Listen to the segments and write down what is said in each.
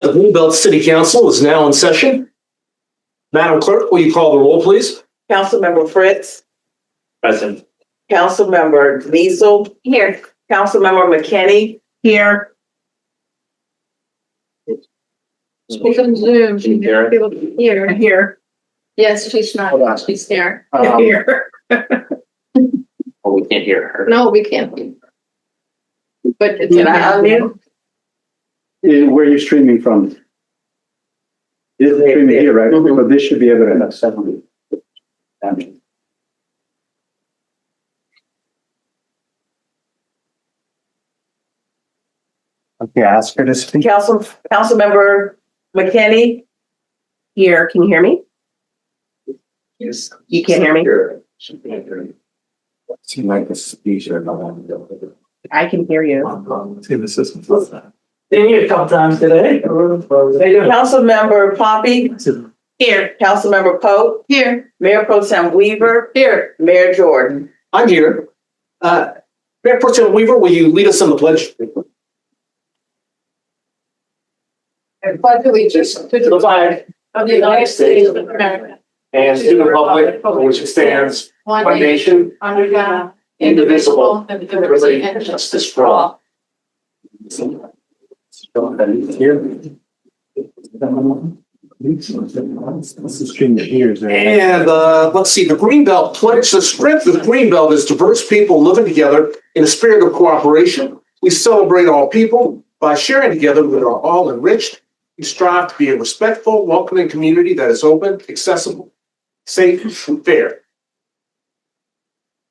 The Greenbelt City Council is now in session. Madam Clerk, will you call the roll, please? Councilmember Fritz. Present. Councilmember Liesel. Here. Councilmember McKinney. Here. She's on Zoom. She can Here. hear. Here. Yes, she's Hold on. not. She's there. Here. Oh, we can't hear her. No, we can't. But it's Can I unmute? Where are you streaming from? It's streaming here, right? Mhm. But this should be able to have seven. Okay, ask her to speak. Councilmember McKinney. Here. Can you hear me? Yes. You can't hear me? Seems like a speaker. I can hear you. See the system. Been here a couple times today. Councilmember Poppy. Here. Councilmember Pope. here. Mayor Pro Tem Weaver. Here. Mayor Jordan. I'm here. Mayor Pro Tem Weaver, will you lead us in the pledge? And pledge allegiance to To the flag of the United States of America. and to the republic for which it stands, One one nation, under God, indivisible, and with liberty and justice for all. And let's see, the Greenbelt pledge, the strength of the Greenbelt is diverse people living together in a spirit of cooperation. We celebrate all people by sharing together. We are all enriched. We strive to be a respectful, welcoming community that is open, accessible, safe, and fair.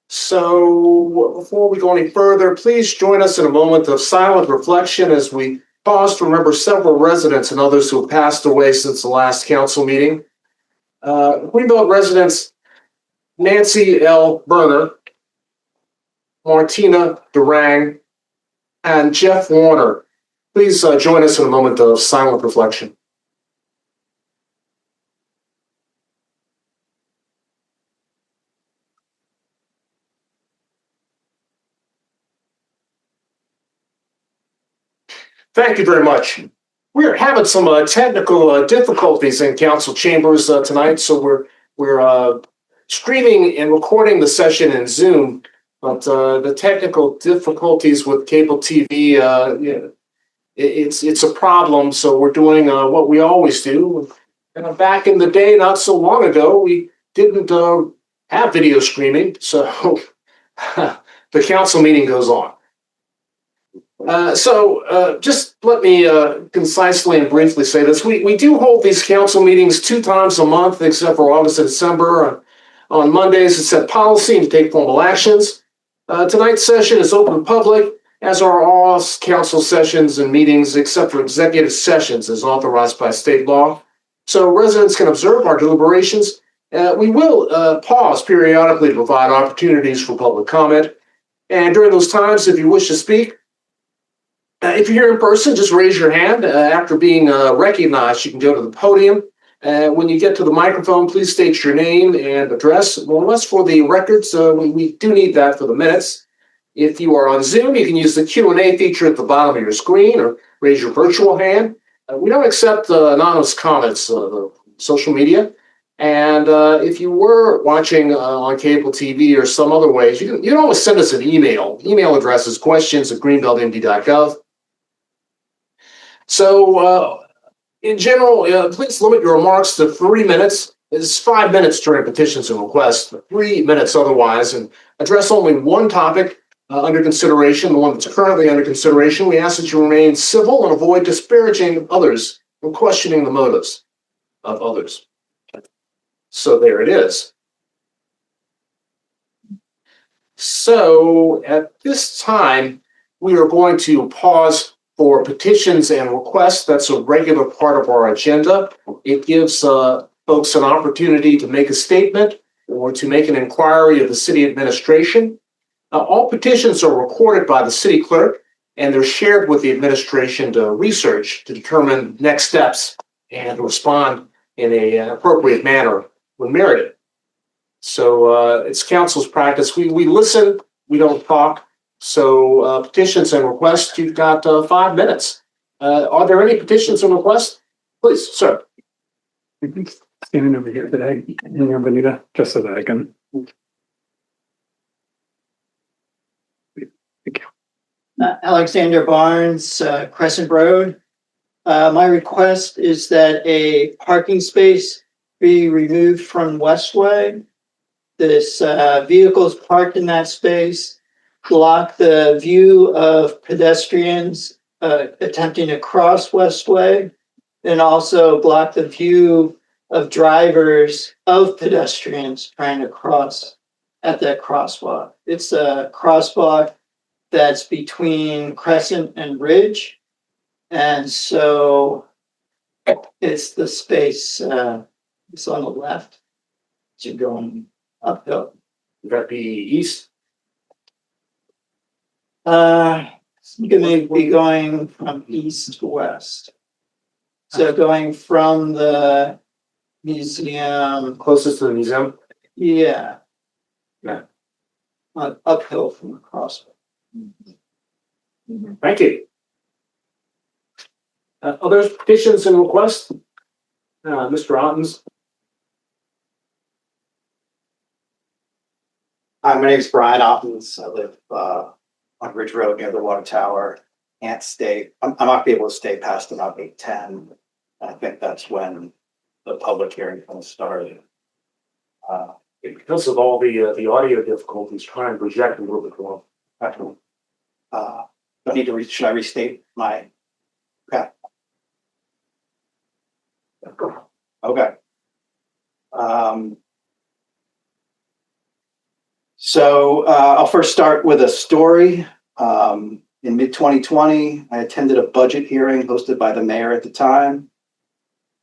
So before we go any further, please join us in a moment of silent reflection as we pause to remember several residents and others who have passed away since the last council meeting. Greenbelt residents Nancy L. Berner, Martina Durang, and Jeff Warner. Please join us in a moment of silent reflection. Thank you very much. We're having some technical difficulties in council chambers tonight, so we're streaming and recording the session in Zoom. But the technical difficulties with cable TV, it's a problem. So we're doing what we always do. Back in the day, not so long ago, we didn't have video streaming, so the council meeting goes on. Just let me concisely and briefly say this. We do hold these council meetings 2 times a month, except for August and December. On Mondays, to set policy and to take formal actions. Tonight's session is open to public, as are all council sessions and meetings, except for executive sessions as authorized by state law. So residents can observe our deliberations. We will pause periodically to provide opportunities for public comment. And during those times, if you wish to speak, if you're here in person, just raise your hand. After being recognized, you can go to the podium. When you get to the microphone, please state your name and address. Well, unless for the records, we do need that for the minutes. If you are on Zoom, you can use the Q&A feature at the bottom of your screen or raise your virtual hand. We don't accept anonymous comments on social media. And if you were watching on cable TV or some other ways, you can always send us an email. Email address is questions@greenbeltmd.gov. So in general, please limit your remarks to 3 minutes. It's 5 minutes during petitions and requests, 3 minutes otherwise, and address only one topic under consideration, the one that's currently under consideration. We ask that you remain civil and avoid disparaging others and questioning the motives of others. So there it is. So at this time, we are going to pause for petitions and requests. That's a regular part of our agenda. It gives folks an opportunity to make a statement or to make an inquiry of the city administration. All petitions are recorded by the city clerk, and they're shared with the administration to research to determine next steps and to respond in an appropriate manner when merited. So it's council's practice. We listen, we don't talk. So petitions and requests, you've got 5 minutes. Are there any petitions or requests? Please, sir. Standing over here today, here, Benita, just so that I can. Alexander Barnes, Crescent Road. My request is that a parking space be removed from Westway. This vehicles parked in that space block the view of pedestrians attempting to cross Westway, and also block the view of drivers of pedestrians trying to cross at that crosswalk. It's a crosswalk that's between Crescent and Ridge. And so it's the space, it's on the left. As you're going uphill. Would that be east? You may be going from east to west. So going from the museum, Closest to the museum? yeah. Yeah. Uphill from the crosswalk. Thank you. Other petitions and requests? Mr. Ottens? Hi, my name is Brian Oppens. I live on Ridge Road near the water tower. Can't stay. I'm not be able to stay past about 8:10. I think that's when the public hearing kind of started. Because of all the audio difficulties, try and project a little bit more. Don't need to should I restate my? Okay. Okay. So I'll first start with a story. In mid-2020, I attended a budget hearing hosted by the mayor at the time.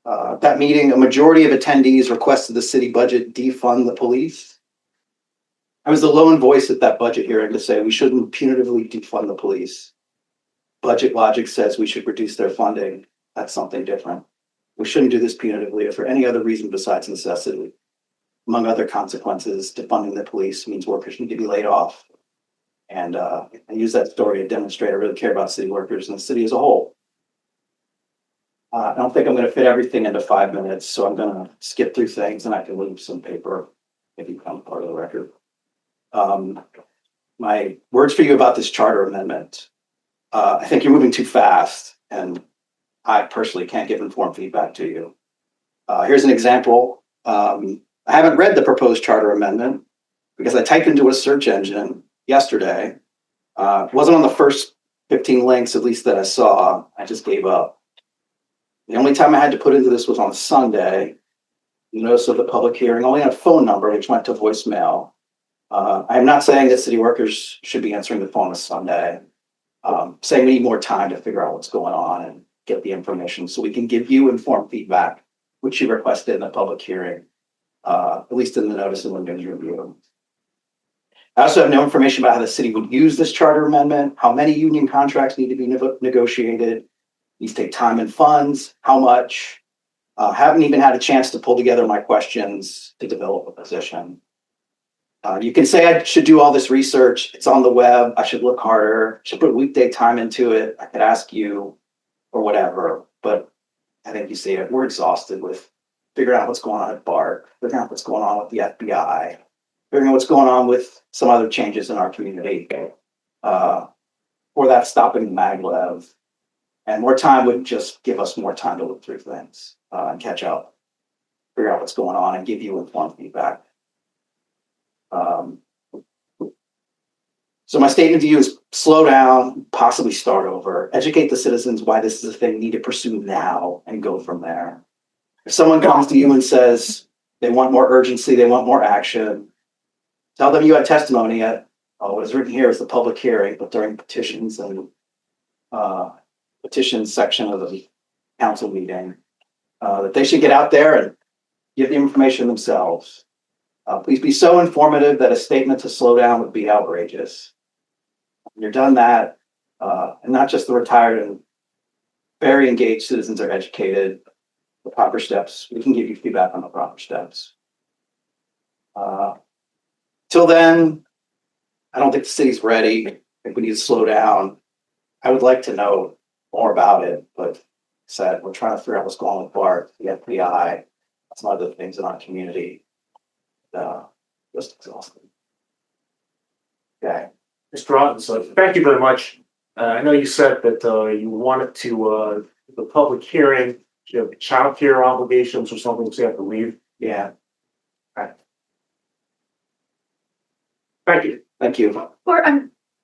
At that meeting, a majority of attendees requested the city budget defund the police. I was the lone voice at that budget hearing to say we shouldn't punitively defund the police. Budget logic says we should reduce their funding. That's something different. We shouldn't do this punitively or for any other reason besides necessity. Among other consequences, defunding the police means workers need to be laid off. And I use that story to demonstrate I really care about city workers and the city as a whole. I don't think I'm going to fit everything into 5 minutes, so I'm going to skip through things and I can leave some paper if you become part of the record. My words for you about this charter amendment. I think you're moving too fast, and I personally can't give informed feedback to you. Here's an example. I haven't read the proposed charter amendment because I typed into a search engine yesterday. It wasn't on the first 15 links, at least that I saw. I just gave up. The only time I had to put into this was on a Sunday. The notice of the public hearing only had a phone number, which went to voicemail. I'm not saying that city workers should be answering the phone on a Sunday. Saying we need more time to figure out what's going on and get the information so we can give you informed feedback, which you requested in the public hearing, at least in the notice of the news review. I also have no information about how the city would use this charter amendment, how many union contracts need to be negotiated, these take time and funds, how much. Haven't even had a chance to pull together my questions to develop a position. You can say I should do all this research. It's on the web. I should look harder. Should put weekday time into it. I could ask you or whatever, but I think you see it. We're exhausted with figuring out what's going on at BART, figuring out what's going on with the FBI, figuring out what's going on with some other changes in our community. Or that stopping the maglev. And more time would just give us more time to look through things and catch up, figure out what's going on and give you informed feedback. So my statement to you is slow down, possibly start over, educate the citizens why this is a thing you need to pursue now and go from there. If someone comes to you and says they want more urgency, they want more action, tell them you had testimony at, what is written here is the public hearing, but during petitions and petitions section of the council meeting, that they should get out there and give the information themselves. Please be so informative that a statement to slow down would be outrageous. When you're done that, and not just the retired and very engaged citizens are educated, the proper steps, we can give you feedback on the proper steps. Till then, I don't think the city's ready. I think we need to slow down. I would like to know more about it, but said, we're trying to figure out what's going on with BART, the FBI, some other things in our community. Just exhausted. Okay. Mr. Otten, so thank you very much. I know you said that you wanted to the public hearing, you have childcare obligations or something, so you have to leave. Yeah, Thank you. thank you.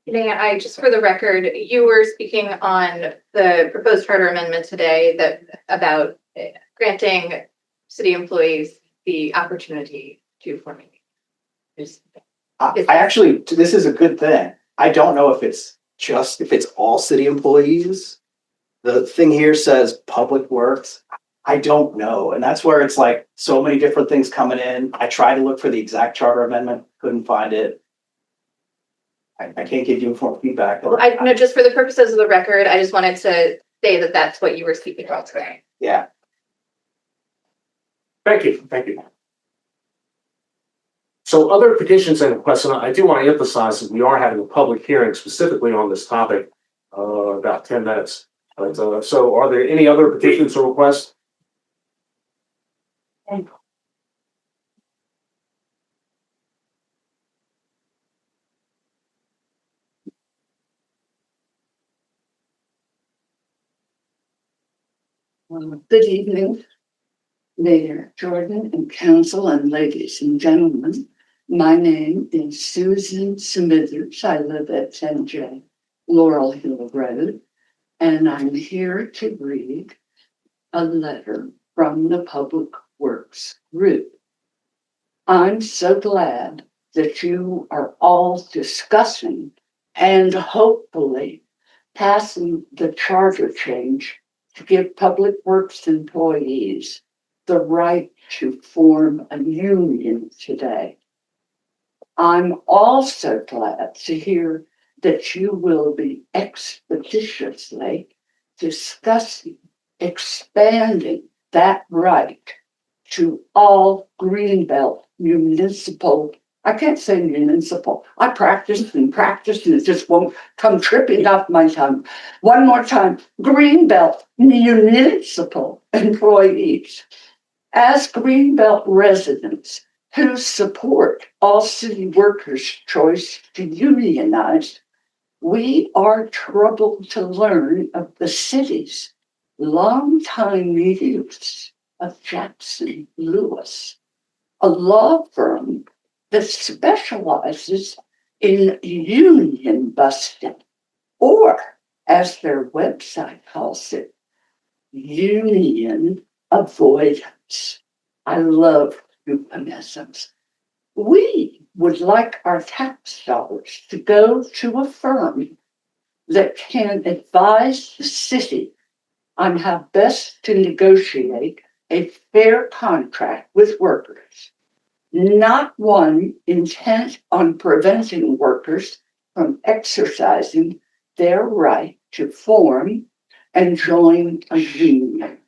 I just for the record, you were speaking on the proposed charter amendment today that about granting city employees the opportunity to formulate. I actually, this is a good thing. I don't know if it's all city employees. The thing here says public works. I don't know. And that's where it's like so many different things coming in. I tried to look for the exact charter amendment, couldn't find it. I can't give you informed feedback. Well, I know just for the purposes of the record, I just wanted to say that that's what you were speaking about today. Yeah. Thank you. Thank you. So other petitions and requests, and I do want to emphasize that we are having a public hearing specifically on this topic, about 10 minutes. But, so are there any other petitions or requests? Good evening, Mayor Jordan and council and ladies and gentlemen. My name is Susan Smithers. I live at 10J Laurel Hill Road, and I'm here to read a letter from the Public Works Group. I'm so glad that you are all discussing and hopefully passing the charter change to give Public Works employees the right to form a union today. I'm also glad to hear that you will be expeditiously discussing expanding that right to all Greenbelt municipal. I can't say municipal. I practiced and it just won't come tripping off my tongue. One more time, Greenbelt municipal employees. As Greenbelt residents who support all city workers' choice to unionize, we are troubled to learn of the city's longtime use of Jackson Lewis, a law firm that specializes in union busting, or as their website calls it, union avoidance. I love euphemisms. We would like our tax dollars to go to a firm that can advise the city on how best to negotiate a fair contract with workers, not one intent on preventing workers from exercising their right to form and join a union.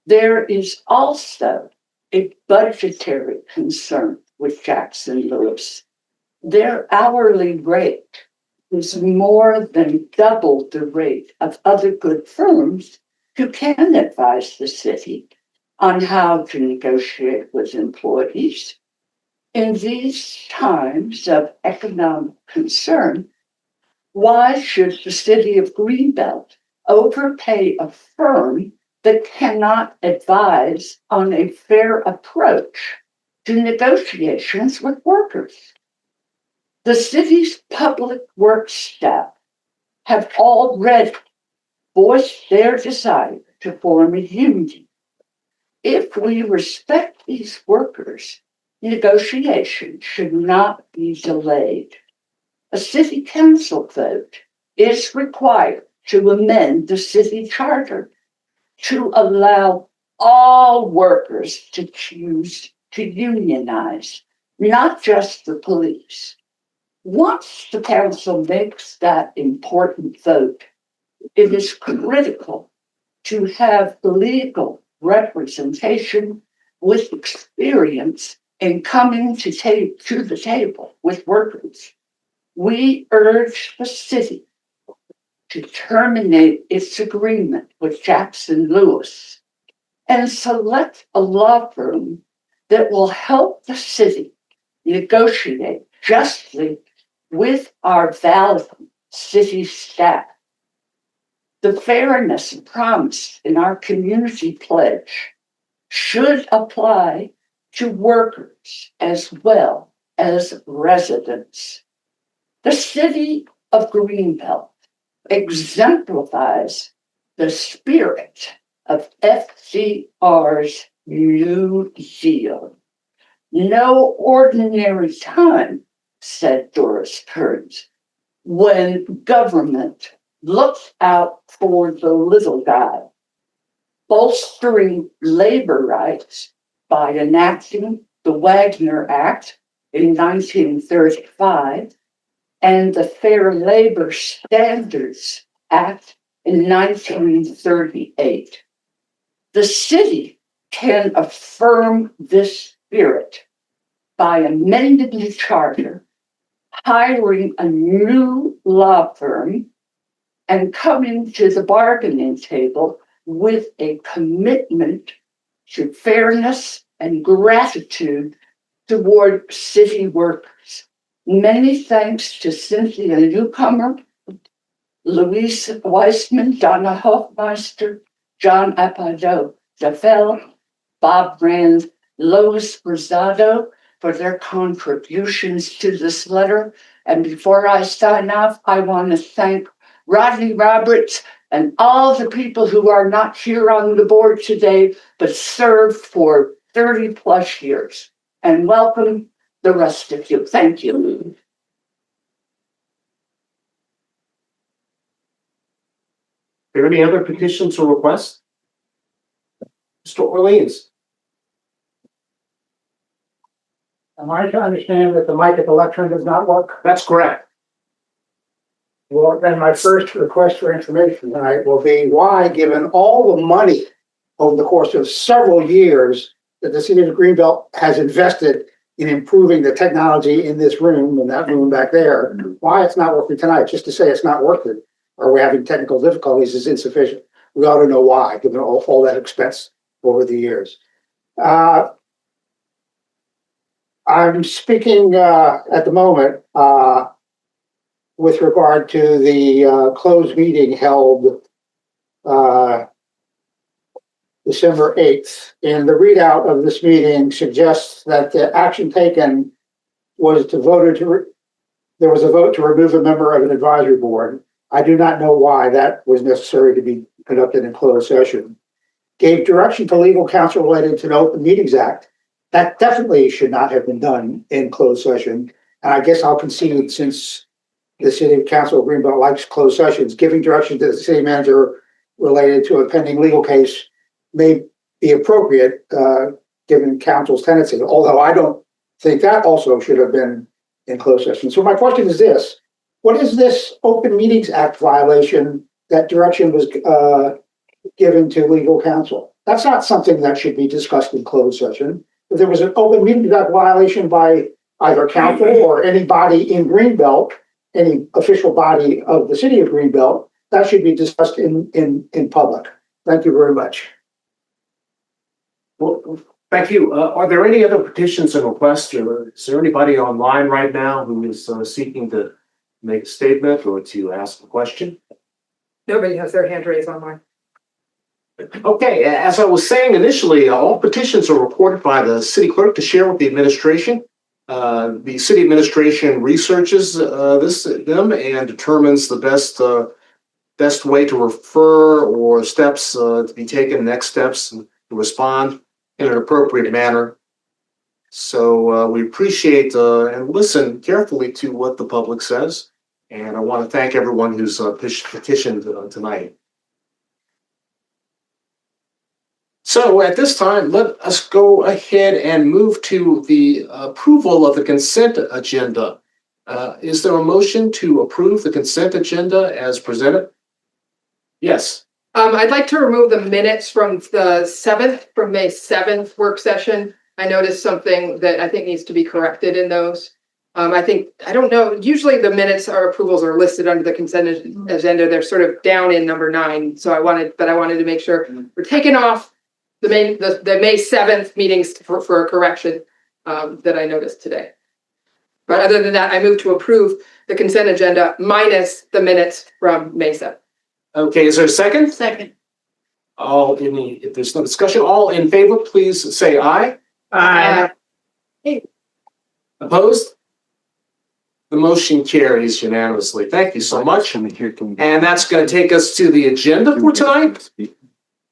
There is also a budgetary concern with Jackson Lewis. Their hourly rate is more than double the rate of other good firms who can advise the city on how to negotiate with employees. In these times of economic concern, why should the City of Greenbelt overpay a firm that cannot advise on a fair approach to negotiations with workers? The city's public works staff have already voiced their desire to form a union. If we respect these workers, negotiations should not be delayed. A city council vote is required to amend the city charter to allow all workers to choose to unionize, not just the police. Once the council makes that important vote, it is critical to have legal representation with experience in coming to the table with workers. We urge the city to terminate its agreement with Jackson Lewis and select a law firm that will help the city negotiate justly with our valiant city staff. The fairness promised in our community pledge should apply to workers as well as residents. The City of Greenbelt exemplifies the spirit of FCR's New Deal. No ordinary time, said Doris Kearns, when government looks out for the little guy, bolstering labor rights by enacting the Wagner Act in 1935 and the Fair Labor Standards Act in 1938. The city can affirm this spirit by amending the charter, hiring a new law firm, and coming to the bargaining table with a commitment to fairness and gratitude toward city workers. Many thanks to Cynthia Newcomer, Louise Weissman, Donna Hofmeister, John Apado, Defel, Bob Rand, Lois Rosado for their contributions to this letter. And before I sign off, I want to thank Rodney Roberts and all the people who are not here on the board today, but served for 30 plus years. And welcome the rest of you. Thank you. Are there any other petitions or requests? Mr. Orleans? Am I to understand that the mic at the lectern does not work? That's correct. Well, then my first request for information tonight will be why, given all the money over the course of several years that the City of Greenbelt has invested in improving the technology in this room and that room back there, why it's not working tonight. Just to say it's not working or we're having technical difficulties is insufficient. We ought to know why, given all that expense over the years. I'm speaking at the moment with regard to the closed meeting held December 8th. And the readout of this meeting suggests that the action taken was there was a vote to remove a member of an advisory board. I do not know why that was necessary to be conducted in closed session. Gave direction to legal counsel related to the Open Meetings Act. That definitely should not have been done in closed session. And I guess I'll concede, since the City Council of Greenbelt likes closed sessions, giving direction to the city manager related to a pending legal case may be appropriate, given council's tendency, although I don't think that also should have been in closed session. So my question is this: what is this Open Meetings Act violation that direction was given to legal counsel? That's not something that should be discussed in closed session. If there was an Open Meetings Act violation by either council or anybody in Greenbelt, any official body of the City of Greenbelt, that should be discussed in public. Thank you very much. Well, thank you. Are there any other petitions and requests? Is there anybody online right now who is seeking to make a statement or to ask a question? Nobody has their hand raised online. Okay, as I was saying initially, all petitions are reported by the city clerk to share with the administration. The city administration researches them and determines the best way to refer or steps to be taken, next steps, and to respond in an appropriate manner. So we appreciate and listen carefully to what the public says. And I want to thank everyone who's petitioned tonight. So at this time, let us go ahead and move to the approval of the consent agenda. Is there a motion to approve the consent agenda as presented? Yes. I'd like to remove the minutes from from May 7th work session. I noticed something that I think needs to be corrected in those. I don't know, usually the minutes or approvals are listed under the consent agenda. They're sort of down in number 9. So I wanted to make sure we're taking off the May 7th meetings for a correction that I noticed today. But other than that, I move to approve the consent agenda minus the minutes from May 7th. Okay, is there a second? Second. If there's no discussion, all in favor, please say aye. Aye. Opposed? The motion carries unanimously. Thank you so much. And that's going to take us to the agenda for tonight.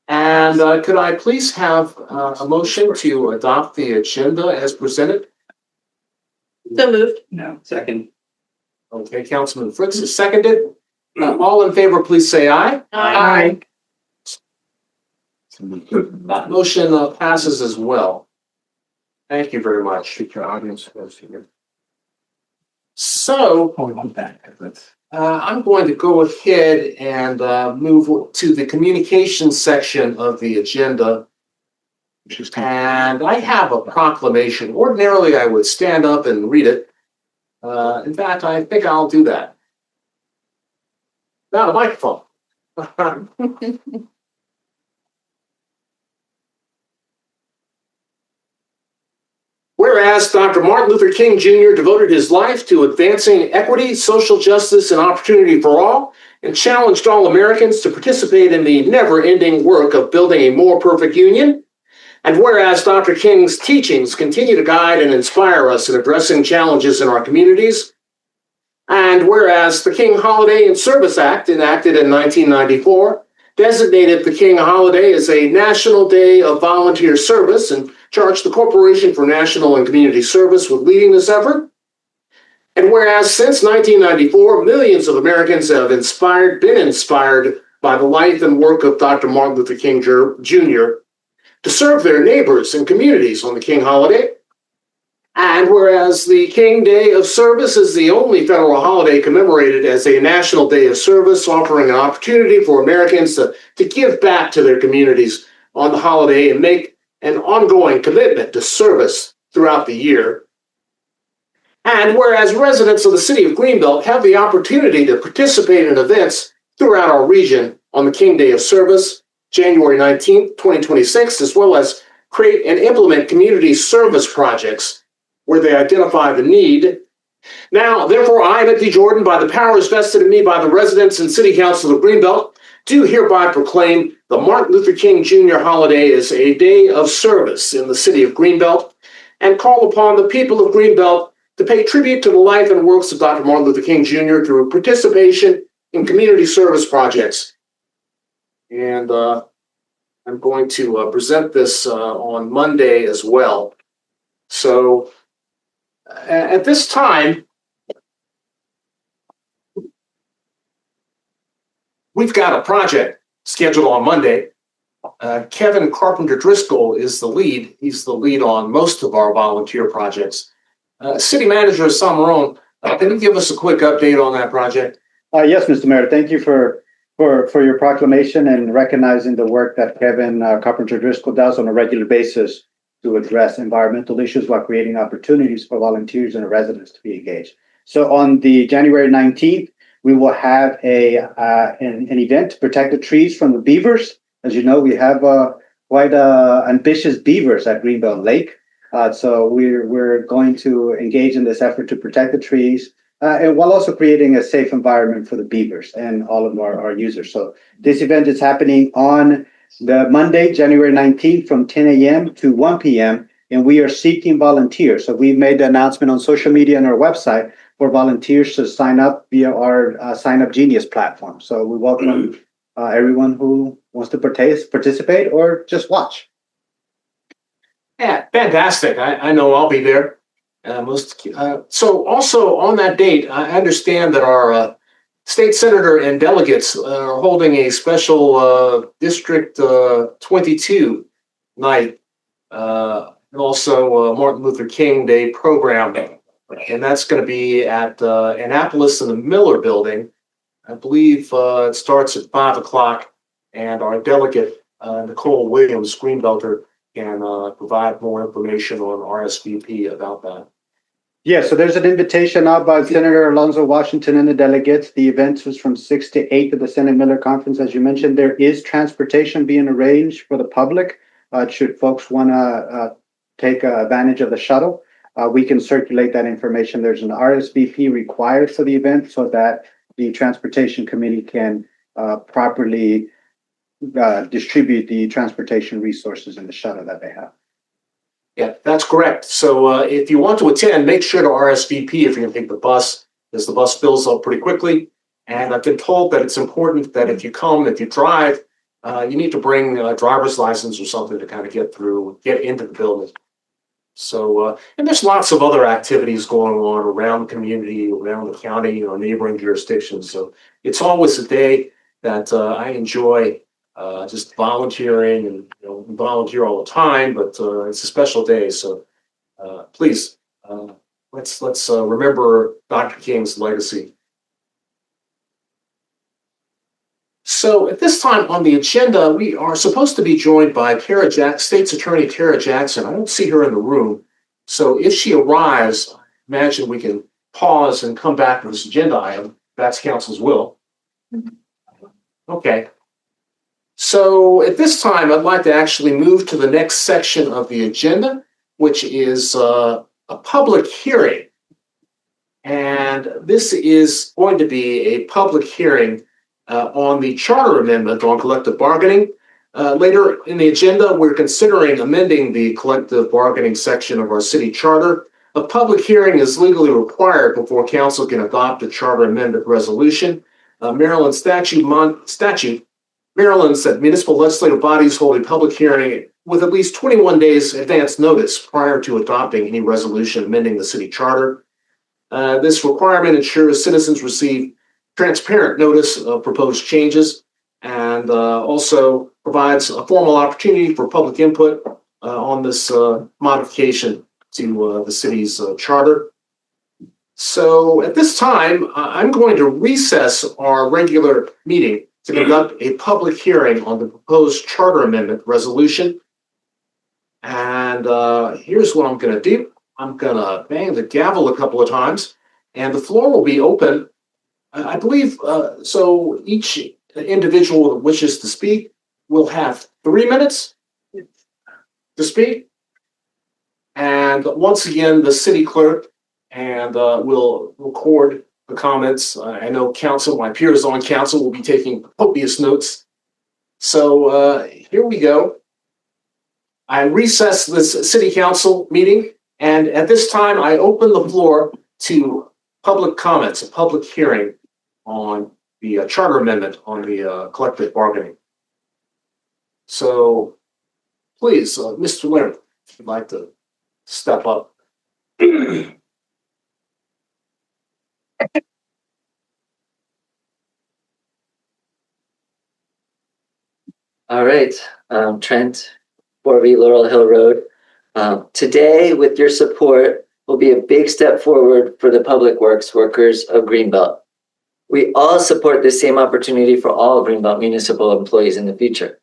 And could I please have a motion to adopt the agenda as presented? So moved. No. Second. Okay, Councilman Fritz is seconded. All in favor, please say aye. Aye. Motion passes as well. Thank you very much. Your audience was here. So I'm going to go ahead and move to the communication section of the agenda. And I have a proclamation. Ordinarily, I would stand up and read it. In fact, I think I'll do that. Now, the microphone. Whereas Dr. Martin Luther King Jr. devoted his life to advancing equity, social justice, and opportunity for all, and challenged all Americans to participate in the never-ending work of building a more perfect union. And whereas Dr. King's teachings continue to guide and inspire us in addressing challenges in our communities. And whereas the King Holiday and Service Act, enacted in 1994, designated the King holiday as a national day of volunteer service and charged the Corporation for National and Community Service with leading this effort. And whereas since 1994, millions of Americans have been inspired by the life and work of Dr. Martin Luther King Jr. to serve their neighbors and communities on the King holiday. And whereas the King Day of Service is the only federal holiday commemorated as a national day of service, offering an opportunity for Americans to give back to their communities on the holiday and make an ongoing commitment to service throughout the year. And whereas residents of the City of Greenbelt have the opportunity to participate in events throughout our region on the King Day of Service, January 19th, 2026, as well as create and implement community service projects where they identify the need. Now, therefore, I, Emmett D. Jordan, by the powers vested in me by the residents and City Council of Greenbelt, do hereby proclaim the Martin Luther King Jr. holiday as a day of service in the City of Greenbelt and call upon the people of Greenbelt to pay tribute to the life and works of Dr. Martin Luther King Jr. through participation in community service projects. And I'm going to present this on Monday as well. So at this time, we've got a project scheduled on Monday. Kevin Carpenter Driscoll is the lead. He's the lead on most of our volunteer projects. City Manager Samarone, can you give us a quick update on that project? Yes, Mr. Mayor. Thank you for your proclamation and recognizing the work that Kevin Carpenter Driscoll does on a regular basis to address environmental issues while creating opportunities for volunteers and residents to be engaged. So on the January 19th, we will have an event to protect the trees from the beavers. As you know, we have quite ambitious beavers at Greenbelt Lake. So we're going to engage in this effort to protect the trees and while also creating a safe environment for the beavers and all of our users. So this event is happening on the Monday, January 19th from 10 a.m. to 1 p.m. And we are seeking volunteers. So we made the announcement on social media and our website for volunteers to sign up via our Sign Up Genius platform. So we welcome everyone who wants to participate or just watch. Yeah, fantastic. I know I'll be there. So also on that date, I understand that our state senator and delegates are holding a special District 22 night, and also Martin Luther King Day program. And that's going to be at Annapolis in the Miller Building. I believe it starts at 5 o'clock, and our delegate, Nicole Williams, Greenbelter, can provide more information on RSVP about that. Yeah, so there's an invitation out by Senator Alonzo Washington and the delegates. The event was from 6 to 8 at the Senate Miller Conference. As you mentioned, there is transportation being arranged for the public. Should folks want to take advantage of the shuttle, we can circulate that information. There's an RSVP required for the event so that the Transportation Committee can properly distribute the transportation resources in the shuttle that they have. Yeah, that's correct. So if you want to attend, make sure to RSVP if you're going to take the bus, because the bus fills up pretty quickly. And I've been told that it's important that if you drive, you need to bring a driver's license or something to kind of get into the building. So, and there's lots of other activities going on around the community, around the county, or neighboring jurisdictions. So it's always a day that I enjoy just volunteering, and we volunteer all the time, but it's a special day. So please, let's remember Dr. King's legacy. So at this time on the agenda, we are supposed to be joined by State's Attorney Tara Jackson. I don't see her in the room. So if she arrives, I imagine we can pause and come back to this agenda item. That's council's will. Okay. So at this time, I'd like to actually move to the next section of the agenda, which is a public hearing. And this is going to be a public hearing on the charter amendment on collective bargaining. Later in the agenda, we're considering amending the collective bargaining section of our city charter. A public hearing is legally required before council can adopt a charter amendment resolution. Maryland Maryland's that municipal legislative bodies hold a public hearing with at least 21 days advance notice prior to adopting any resolution amending the city charter. This requirement ensures citizens receive transparent notice of proposed changes, and also provides a formal opportunity for public input on this modification to the city's charter. So at this time, I'm going to recess our regular meeting to conduct a public hearing on the proposed charter amendment resolution. And here's what I'm going to do. I'm going to bang the gavel a couple of times, and the floor will be open. I believe, so each individual that wishes to speak will have 3 minutes to speak. And once again, the city clerk will record the comments. I know council, my peers on council will be taking copious notes. So here we go. I recess this city council meeting, and at this time, I open the floor to public comments, a public hearing on the charter amendment on the collective bargaining. So please, Mr. Leonard, if you'd like to step up. All right, Trent, 4B Laurel Hill Road. Today, with your support, will be a big step forward for the public works workers of Greenbelt. We all support the same opportunity for all Greenbelt municipal employees in the future.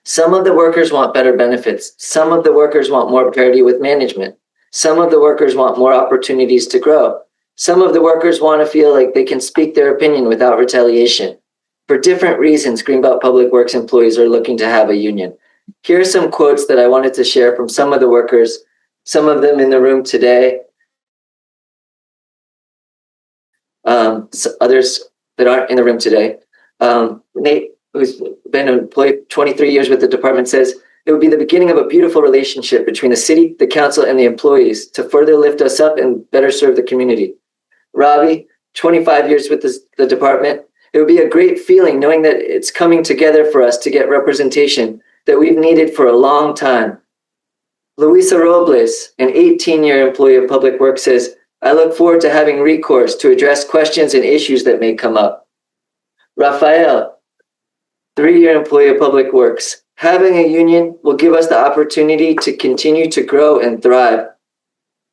Some of the workers want better benefits. Some of the workers want more parity with management. Some of the workers want more opportunities to grow. Some of the workers want to feel like they can speak their opinion without retaliation. For different reasons, Greenbelt Public Works employees are looking to have a union. Here are some quotes that I wanted to share from some of the workers, some of them in the room today, others that aren't in the room today. Nate, who's been employed 23 years with the department, says, "It would be the beginning of a beautiful relationship between the city, the council, and the employees to further lift us up and better serve the community." Robbie, 25 years with the department, "It would be a great feeling knowing that it's coming together for us to get representation that we've needed for a long time." Luisa Robles, an 18-year employee of Public Works, says, "I look forward to having recourse to address questions and issues that may come up." Rafael, 3-year employee of Public Works, "Having a union will give us the opportunity to continue to grow and thrive."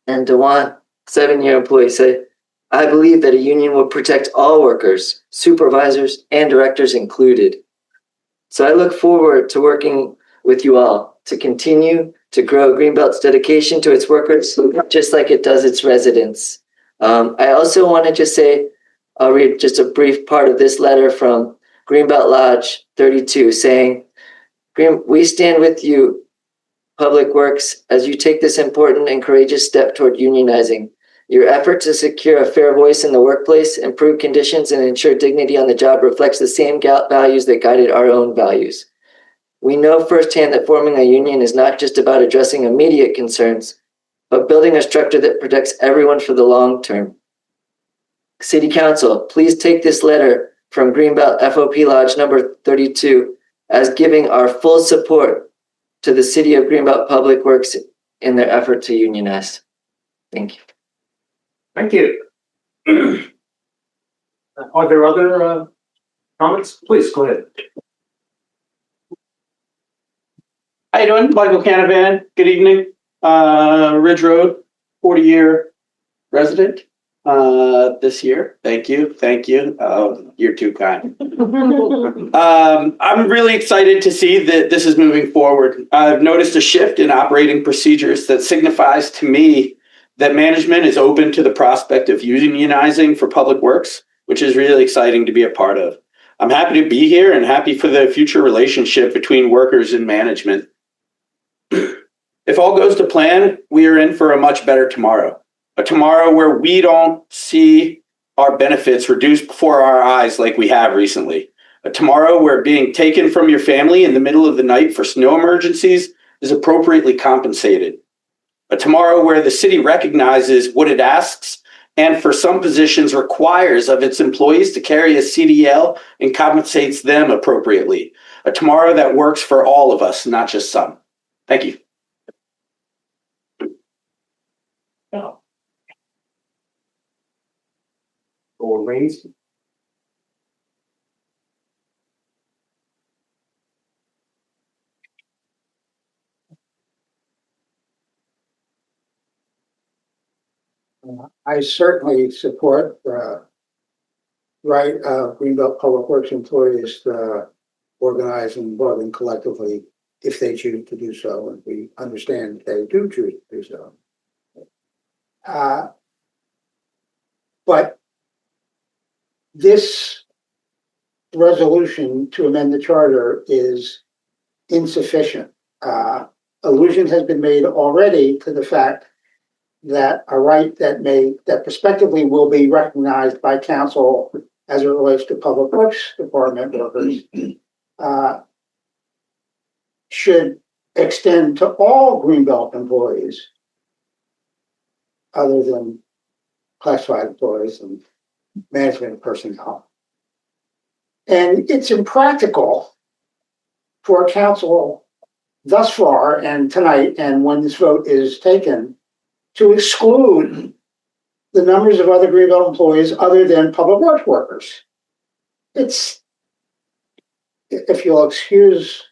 And Dewan, 7-year employee, said, "I believe that a union will protect all workers, supervisors, and directors included." So I look forward to working with you all to continue to grow Greenbelt's dedication to its workers, just like it does its residents. I also want to just say, I'll read just a brief part of this letter from Greenbelt Lodge 32 saying, we stand with you, Public Works, as you take this important and courageous step toward unionizing. Your effort to secure a fair voice in the workplace, improve conditions, and ensure dignity on the job reflects the same values that guided our own values. We know firsthand that forming a union is not just about addressing immediate concerns, but building a structure that protects everyone for the long term. City Council, please take this letter from Greenbelt FOP Lodge number 32 as giving our full support to the City of Greenbelt Public Works in their effort to unionize. Thank you. Thank you. Are there other comments? Please go ahead. How you doing? Michael Canavan. Good evening. Ridge Road, 40-year resident this year. Thank you. Thank you. You're too kind. I'm really excited to see that this is moving forward. I've noticed a shift in operating procedures that signifies to me that management is open to the prospect of unionizing for public works, which is really exciting to be a part of. I'm happy to be here and happy for the future relationship between workers and management. If all goes to plan, we are in for a much better tomorrow. A tomorrow where we don't see our benefits reduced before our eyes like we have recently. A tomorrow where being taken from your family in the middle of the night for snow emergencies is appropriately compensated. A tomorrow where the city recognizes what it asks and for some positions requires of its employees to carry a CDL and compensates them appropriately. A tomorrow that works for all of us, not just some. Thank you. Or Reigns? I certainly support the right of Greenbelt Public Works employees to organize and bargain collectively if they choose to do so, and we understand they do choose to do so. But this resolution to amend the charter is insufficient. Allusion has been made already to the fact that a right that prospectively will be recognized by council as it relates to public works department workers should extend to all Greenbelt employees other than classified employees and management personnel. And it's impractical for council thus far and tonight, and when this vote is taken, to exclude the numbers of other Greenbelt employees other than public works workers. It's, if you'll excuse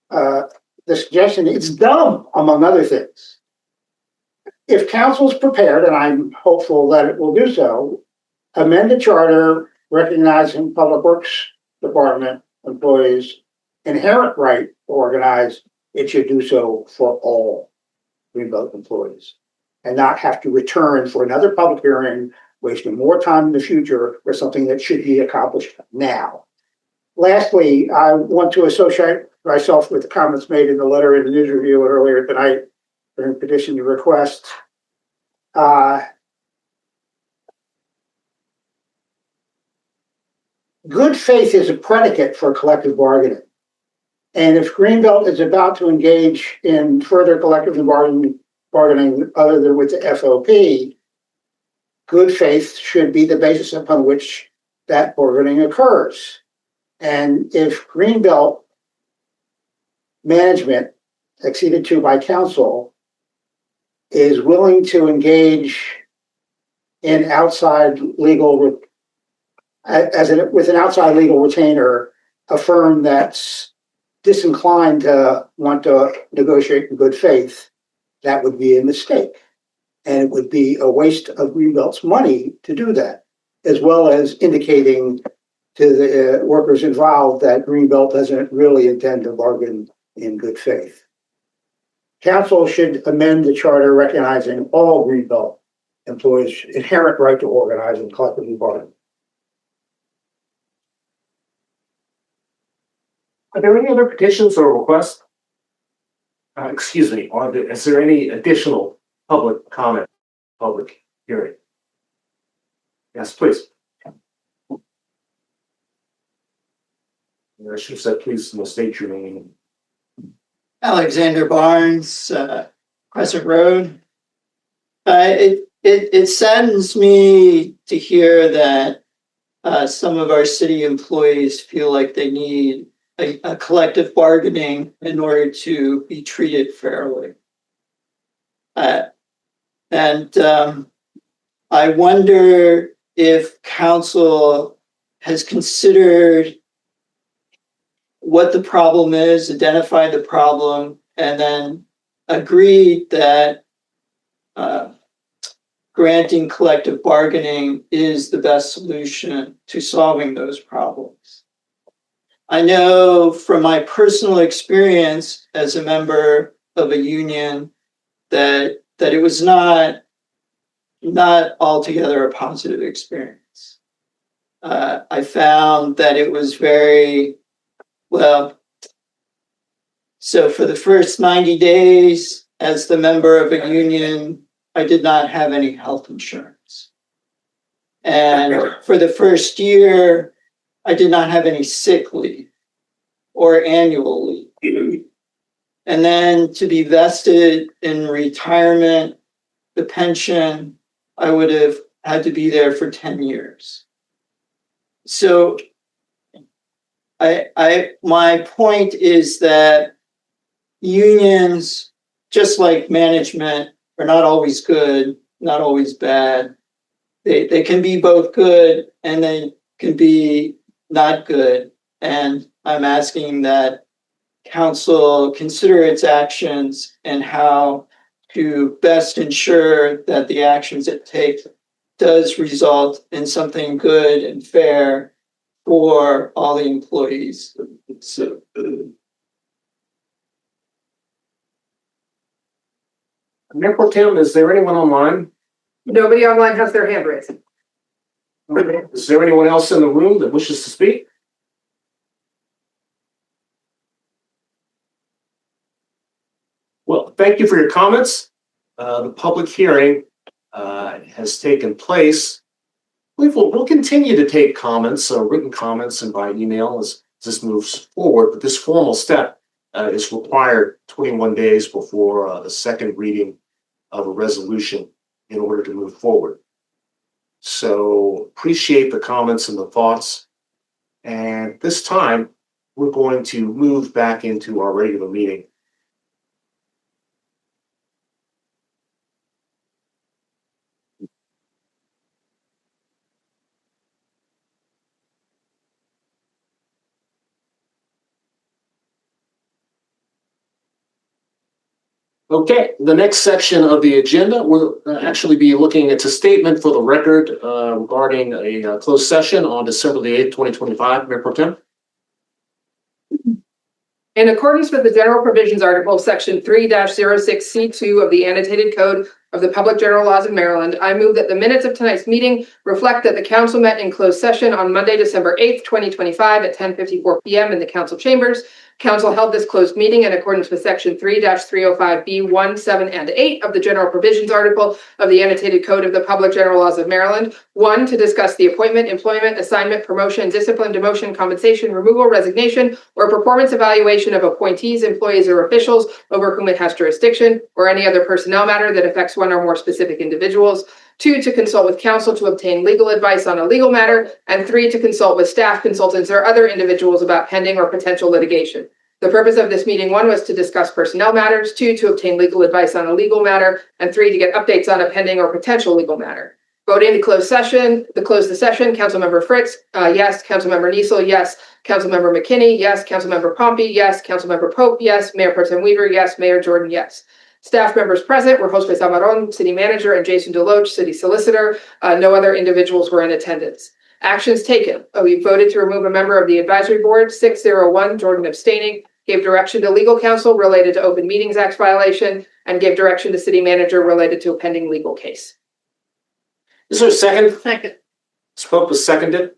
the suggestion, it's dumb, among other things. If council's prepared, and I'm hopeful that it will do so, amend the charter recognizing public works department employees' inherent right to organize, it should do so for all Greenbelt employees and not have to return for another public hearing, wasting more time in the future for something that should be accomplished now. Lastly, I want to associate myself with the comments made in the letter in the news review earlier tonight during petition to request. Good faith is a predicate for collective bargaining. And if Greenbelt is about to engage in further collective bargaining other than with the FOP, good faith should be the basis upon which that bargaining occurs. And if Greenbelt management, acceded to by council, is willing to engage in outside legal, with an outside legal retainer, a firm that's disinclined to want to negotiate in good faith, that would be a mistake. And it would be a waste of Greenbelt's money to do that, as well as indicating to the workers involved that Greenbelt doesn't really intend to bargain in good faith. council should amend the charter recognizing all Greenbelt employees' inherent right to organize and collectively bargain. Are there any other petitions or requests? Excuse me, is there any additional public comment, public hearing? Yes, please. I should have said, please state your name. Alexander Barnes, Crescent Road. It saddens me to hear that some of our city employees feel like they need a collective bargaining in order to be treated fairly. And I wonder if council has considered what the problem is, identified the problem, and then agreed that granting collective bargaining is the best solution to solving those problems. I know from my personal experience as a member of a union that it was not altogether a positive experience. I found that it was very, well, so for the first 90 days as the member of a union, I did not have any health insurance. And for the first year, I did not have any sick leave or annual leave. And then to be vested in retirement, the pension, I would have had to be there for 10 years. So my point is that unions, just like management, are not always good, not always bad. They can be both good and they can be not good. And I'm asking that council consider its actions and how to best ensure that the actions it takes does result in something good and fair for all the employees. So, Mayor Pro Tem, is there anyone online? Nobody online has their hand raised. Is there anyone else in the room that wishes to speak? Well, thank you for your comments. The public hearing has taken place. We'll continue to take comments, written comments, and by email as this moves forward. But this formal step is required 21 days before the second reading of a resolution in order to move forward. So appreciate the comments and the thoughts. And this time, we're going to move back into our regular meeting. Okay, the next section of the agenda, we'll actually be looking at a statement for the record regarding a closed session on December the 8th, 2025. Mayor Pro Tem. In accordance with the general provisions article, section 3-06C2 of the annotated code of the public general laws of Maryland, I move that the minutes of tonight's meeting reflect that the council met in closed session on Monday, December 8th, 2025 at 10:54 p.m. in the council chambers. Council held this closed meeting in accordance with section 3-305B1, 7, and 8 of the general provisions article of the annotated code of the public general laws of Maryland. 1, to discuss the appointment, employment, assignment, promotion, discipline, demotion, compensation, removal, resignation, or performance evaluation of appointees, employees, or officials over whom it has jurisdiction, or any other personnel matter that affects one or more specific individuals. 2, to consult with counsel to obtain legal advice on a legal matter. And 3, to consult with staff, consultants, or other individuals about pending or potential litigation. The purpose of this meeting, 1, was to discuss personnel matters. 2, to obtain legal advice on a legal matter. And 3, to get updates on a pending or potential legal matter. Voting to close session, Councilmember Fritz, yes. Councilmember Niesel, yes. Councilmember McKinney, yes. Councilmember Pompey, yes. Councilmember Pope, yes. Mayor Pro Tem Weaver, yes. Mayor Jordan, yes. Staff members present were Jose Zamarón, City Manager, and Jason Deloach, City Solicitor. No other individuals were in attendance. Actions taken. We voted to remove a member of the advisory board, 601, Jordan abstaining. gave direction to legal counsel related to Open Meetings Act violation, and gave direction to city manager related to a pending legal case. Is there a second? Second. Spoke was seconded.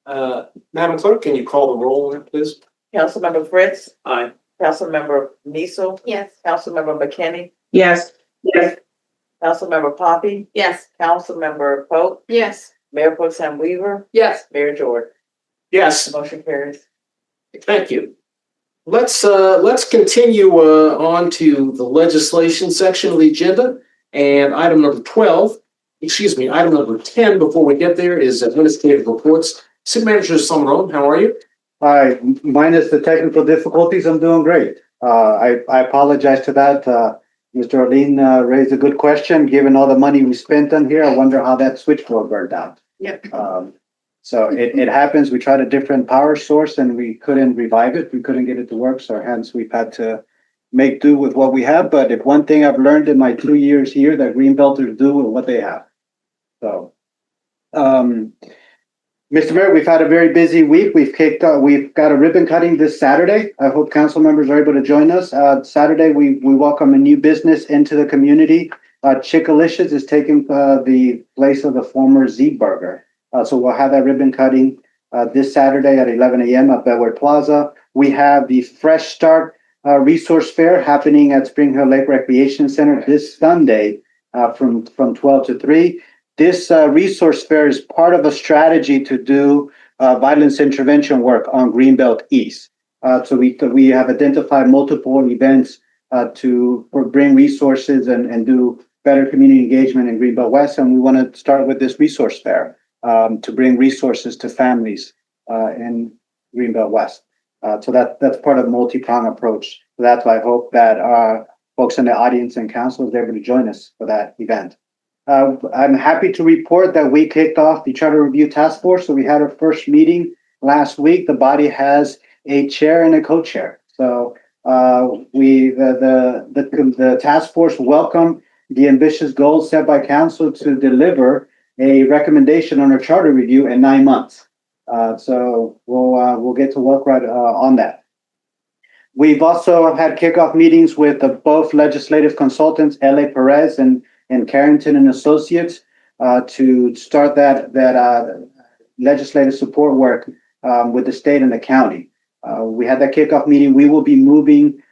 Madam Clerk, can you call the roll, please? Councilmember Fritz, Aye. Councilmember Niesel, Yes. Councilmember McKinney, Yes. Councilmember Poppy, Yes. Councilmember Pope, Yes. Mayor Pro Tem Weaver, Yes. Mayor Jordan. Yes. Motion carries. Thank you. Let's continue on to the legislation section of the agenda. And item number 10, before we get there, is administrative reports. City Manager Summerall, how are you? Hi, minus the technical difficulties, I'm doing great. I apologize to that. Mr. Arlene raised a good question. Given all the money we spent on here, I wonder how that switchboard burned out. Yep. So it happens. We tried a different power source and we couldn't revive it. We couldn't get it to work. So hence we've had to make do with what we have. But if one thing I've learned in my 2 years here, that Greenbelters do with what they have. So, Mr. Mayor, we've had a very busy week. We've got a ribbon cutting this Saturday. I hope council members are able to join us. Saturday, we welcome a new business into the community. Chickalicious is taking the place of the former Z Burger. So we'll have that ribbon cutting this Saturday at 11 a.m. at Beltware Plaza. We have the Fresh Start Resource Fair happening at Spring Hill Lake Recreation Center this Sunday from 12 to 3. This resource fair is part of a strategy to do violence intervention work on Greenbelt East. So we have identified multiple events to bring resources and do better community engagement in Greenbelt West. And we want to start with this resource fair to bring resources to families in Greenbelt West. So that's part of a multi-pronged approach. So that's why I hope that folks in the audience and council is able to join us for that event. I'm happy to report that we kicked off the Charter Review Task Force. So we had our first meeting last week. The body has a chair and a co-chair. So the task force welcomed the ambitious goals set by council to deliver a recommendation on our charter review in 9 months. So we'll get to work right on that. We've also had kickoff meetings with both legislative consultants, L.A. Perez and Carrington and Associates, to start that legislative support work with the state and the county. We had that kickoff meeting. We will be meeting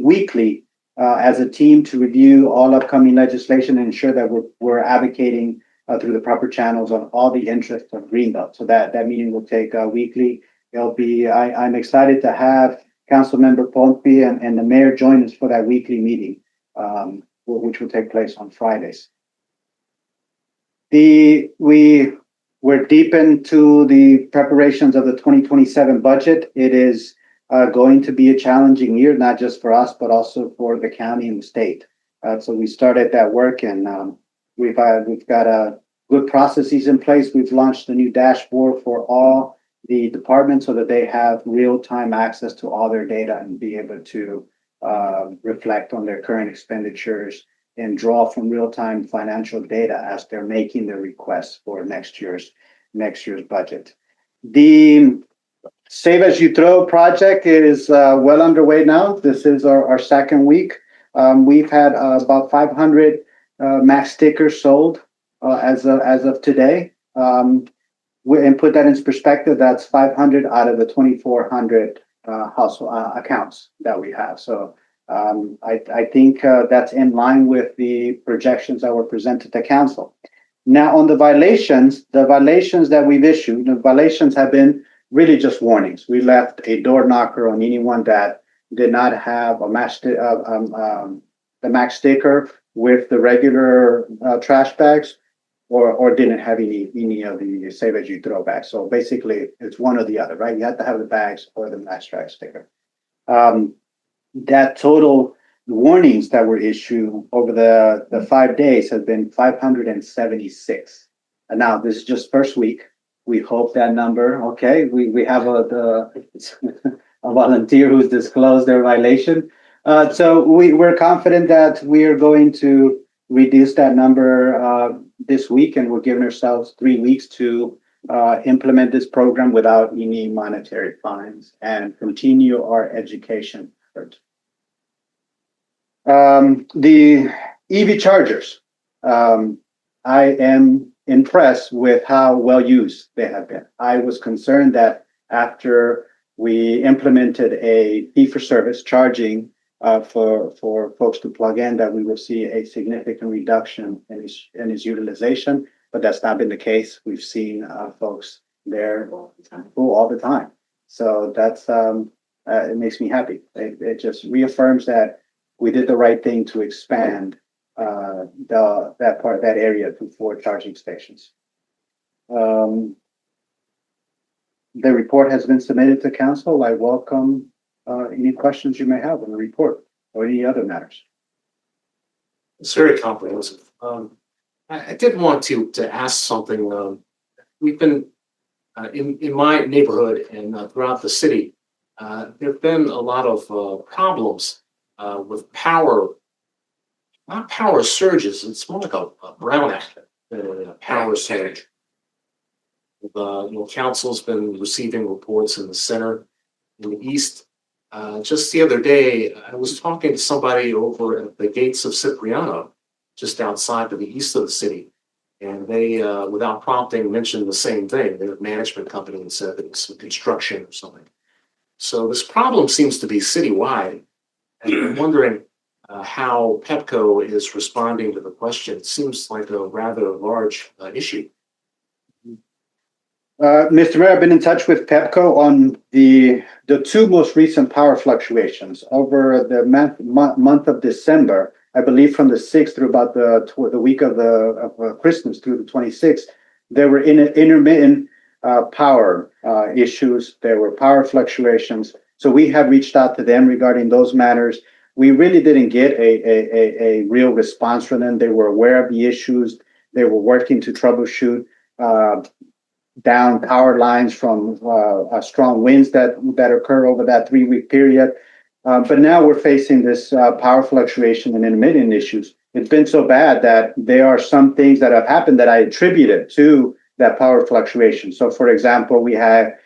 weekly as a team to review all upcoming legislation and ensure that we're advocating through the proper channels on all the interests of Greenbelt. So that meeting will take weekly. I'm excited to have Councilmember Pompey and the mayor join us for that weekly meeting, which will take place on Fridays. We're deep into the preparations of the 2027 budget. It is going to be a challenging year, not just for us, but also for the county and the state. So we started that work, and we've got good processes in place. We've launched a new dashboard for all the departments so that they have real-time access to all their data and be able to reflect on their current expenditures and draw from real-time financial data as they're making their requests for next year's budget. The Save As You Throw project is well underway now. This is our second week. We've had about 500 max stickers sold as of today. And put that into perspective, that's 500 out of the 2,400 household accounts that we have. So I think that's in line with the projections that were presented to council. Now, on the violations that we've issued, the violations have been really just warnings. We left a door knocker on anyone that did not have a the max sticker with the regular trash bags, or didn't have any of the Save As You Throw bags. So basically, it's one or the other, right? You have to have the bags or the max trash sticker. That total warnings that were issued over the 5 days has been 576. And now this is just first week. We hope that number, okay, we have a volunteer who's disclosed their violation. So we're confident that we are going to reduce that number this week, and we're giving ourselves 3 weeks to implement this program without any monetary fines and continue our education effort. The EV chargers, I am impressed with how well used they have been. I was concerned that after we implemented a fee for service charging for folks to plug in, that we will see a significant reduction in its utilization, but that's not been the case. We've seen folks there all the time. So that's it makes me happy. It just reaffirms that we did the right thing to expand that area to 4 charging stations. The report has been submitted to council. I welcome any questions you may have on the report or any other matters. It's very comprehensive. I did want to ask something. We've been in my neighborhood and throughout the city. There have been a lot of problems with power, not power surges. It's more like a brownout than a power surge. The council's been receiving reports in the center, in the east. Just the other day, I was talking to somebody over at the gates of Cipriano, just outside to the east of the city, and they, without prompting, mentioned the same thing. Their management company said that it's construction or something. So this problem seems to be citywide, and I'm wondering how Pepco is responding to the question. It seems like a rather large issue. Mr. Mayor, I've been in touch with Pepco on the 2 most recent power fluctuations over the month of December. I believe from the 6th through about the week of Christmas through the 26th, there were intermittent power issues. There were power fluctuations. So we have reached out to them regarding those matters. We really didn't get a real response from them. They were aware of the issues. They were working to troubleshoot down power lines from strong winds that occur over that 3-week period. But now we're facing this power fluctuation and intermittent issues. It's been so bad that there are some things that have happened that I attributed to that power fluctuation. So, for example, we have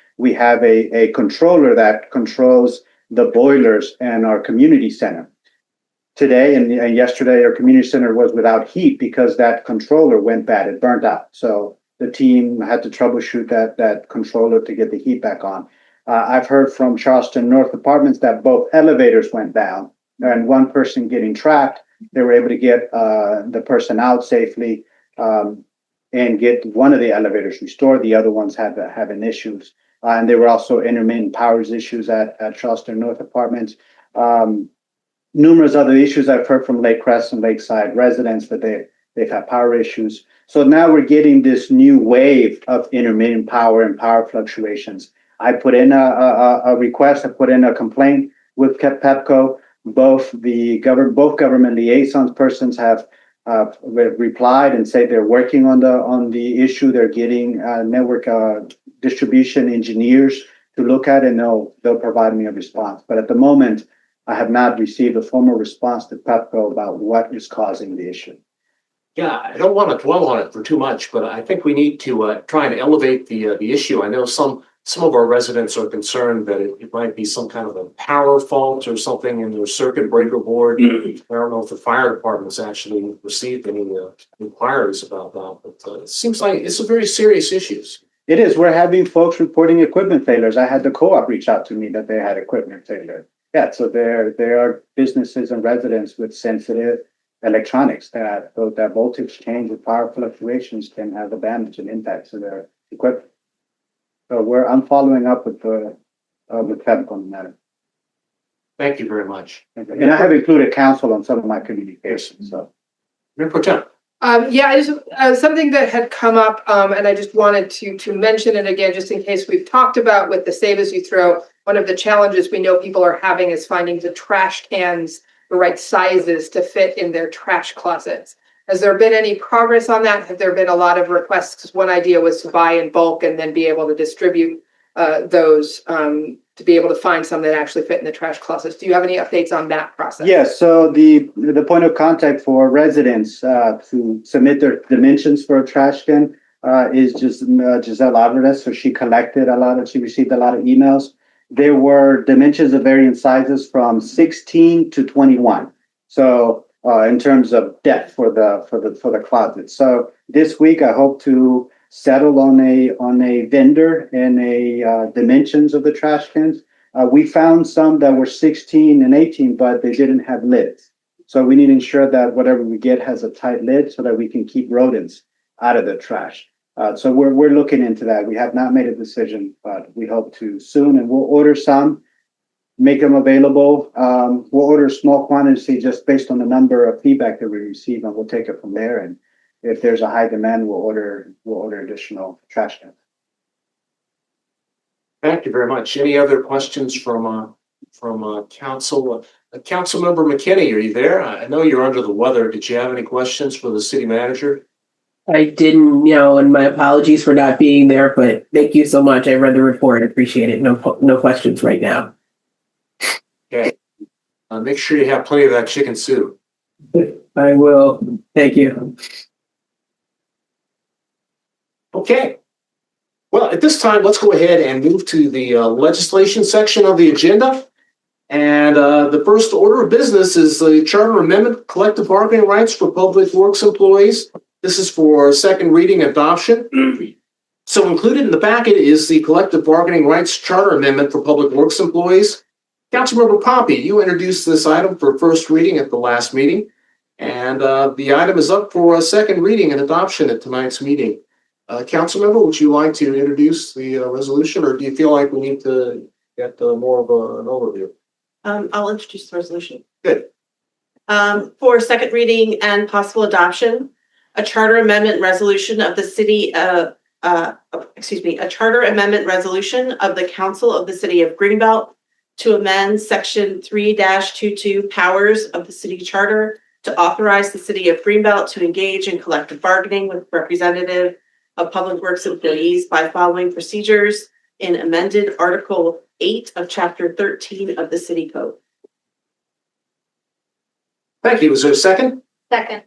a controller that controls the boilers in our community center. Today and yesterday, our community center was without heat because that controller went bad. It burnt out. So the team had to troubleshoot that controller to get the heat back on. I've heard from Charleston North Apartments that both elevators went down and one person getting trapped. They were able to get the person out safely and get one of the elevators restored. The other ones having issues. And there were also intermittent powers issues at Charleston North Apartments. Numerous other issues I've heard from Lake Crest and Lakeside residents that they've had power issues. So now we're getting this new wave of intermittent power and power fluctuations. I put in a request, I put in a complaint with Pepco. Both government liaisons persons have replied and say they're working on the issue. They're getting network distribution engineers to look at it, and they'll provide me a response. But at the moment, I have not received a formal response to Pepco about what is causing the issue. Yeah, I don't want to dwell on it for too much, but I think we need to try and elevate the issue. I know some of our residents are concerned that it might be some kind of a power fault or something in their circuit breaker board. I don't know if the fire department's actually received any inquiries about that, but it seems like it's a very serious issue. It is. We're having folks reporting equipment failures. I had the co-op reach out to me that they had equipment failure. Yeah, so there are businesses and residents with sensitive electronics that voltage change with power fluctuations can have a damage and impact to their equipment. So I'm following up with Pepco on the matter. Thank you very much. And I have included counsel on some of my communications. So, Mayor Pro Tem. I just something that had come up, and I just wanted to mention it again, just in case we've talked about with the Save As You Throw. One of the challenges we know people are having is finding the trash cans the right sizes to fit in their trash closets. Has there been any progress on that? Have there been a lot of requests? Because one idea was to buy in bulk and then be able to distribute those to be able to find some that actually fit in the trash closets. Do you have any updates on that process? Yes. So the point of contact for residents to submit their dimensions for a trash can is just Giselle Alvarez. So she she received a lot of emails. There were dimensions of varying sizes from 16 to 21. So in terms of depth for the closet. So this week I hope to settle on a vendor and a dimensions of the trash cans. We found some that were 16 and 18, but they didn't have lids. So we need to ensure that whatever we get has a tight lid so that we can keep rodents out of the trash. So we're looking into that. We have not made a decision, but we hope to soon, and we'll order some, make them available. We'll order a small quantity just based on the number of feedback that we receive, and we'll take it from there. And if there's a high demand, we'll order additional trash cans. Thank you very much. Any other questions from council? Councilmember McKinney, are you there? I know you're under the weather. Did you have any questions for the city manager? I didn't, and my apologies for not being there, but thank you so much. I read the report. I appreciate it. No questions right now. Okay. Make sure you have plenty of that chicken soup. I will. Thank you. Okay. Well, at this time, let's go ahead and move to the legislation section of the agenda. And the first order of business is the Charter Amendment, Collective Bargaining Rights for Public Works Employees. This is for second reading adoption. So included in the packet is the Collective Bargaining Rights Charter Amendment for Public Works Employees. Councilmember Poppy, you introduced this item for first reading at the last meeting. And the item is up for a second reading and adoption at tonight's meeting. Councilmember, would you like to introduce the resolution, or do you feel like we need to get more of an overview? I'll introduce the resolution. Good. For second reading and possible adoption, a charter amendment resolution of the city a charter amendment resolution of the Council of the City of Greenbelt to amend section 3-22 powers of the city charter to authorize the City of Greenbelt to engage in collective bargaining with representative of public works employees by following procedures in amended Article 8 of Chapter 13 of the City Code. Thank you. Is there a second? Second.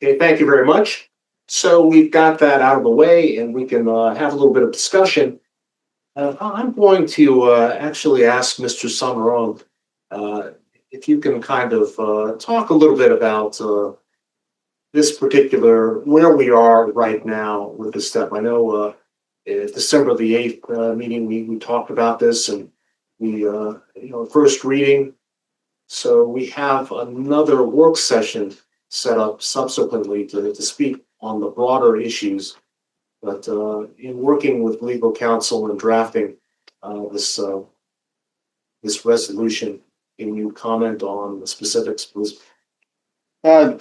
Okay, thank you very much. So we've got that out of the way, and we can have a little bit of discussion. I'm going to actually ask Mr. Summerall if you can kind of talk a little bit about this particular, where we are right now with this step. I know at December the 8th meeting, we talked about this, and we, first reading. So we have another work session set up subsequently to speak on the broader issues. But in working with legal counsel and drafting this resolution, can you comment on the specifics, please? I'll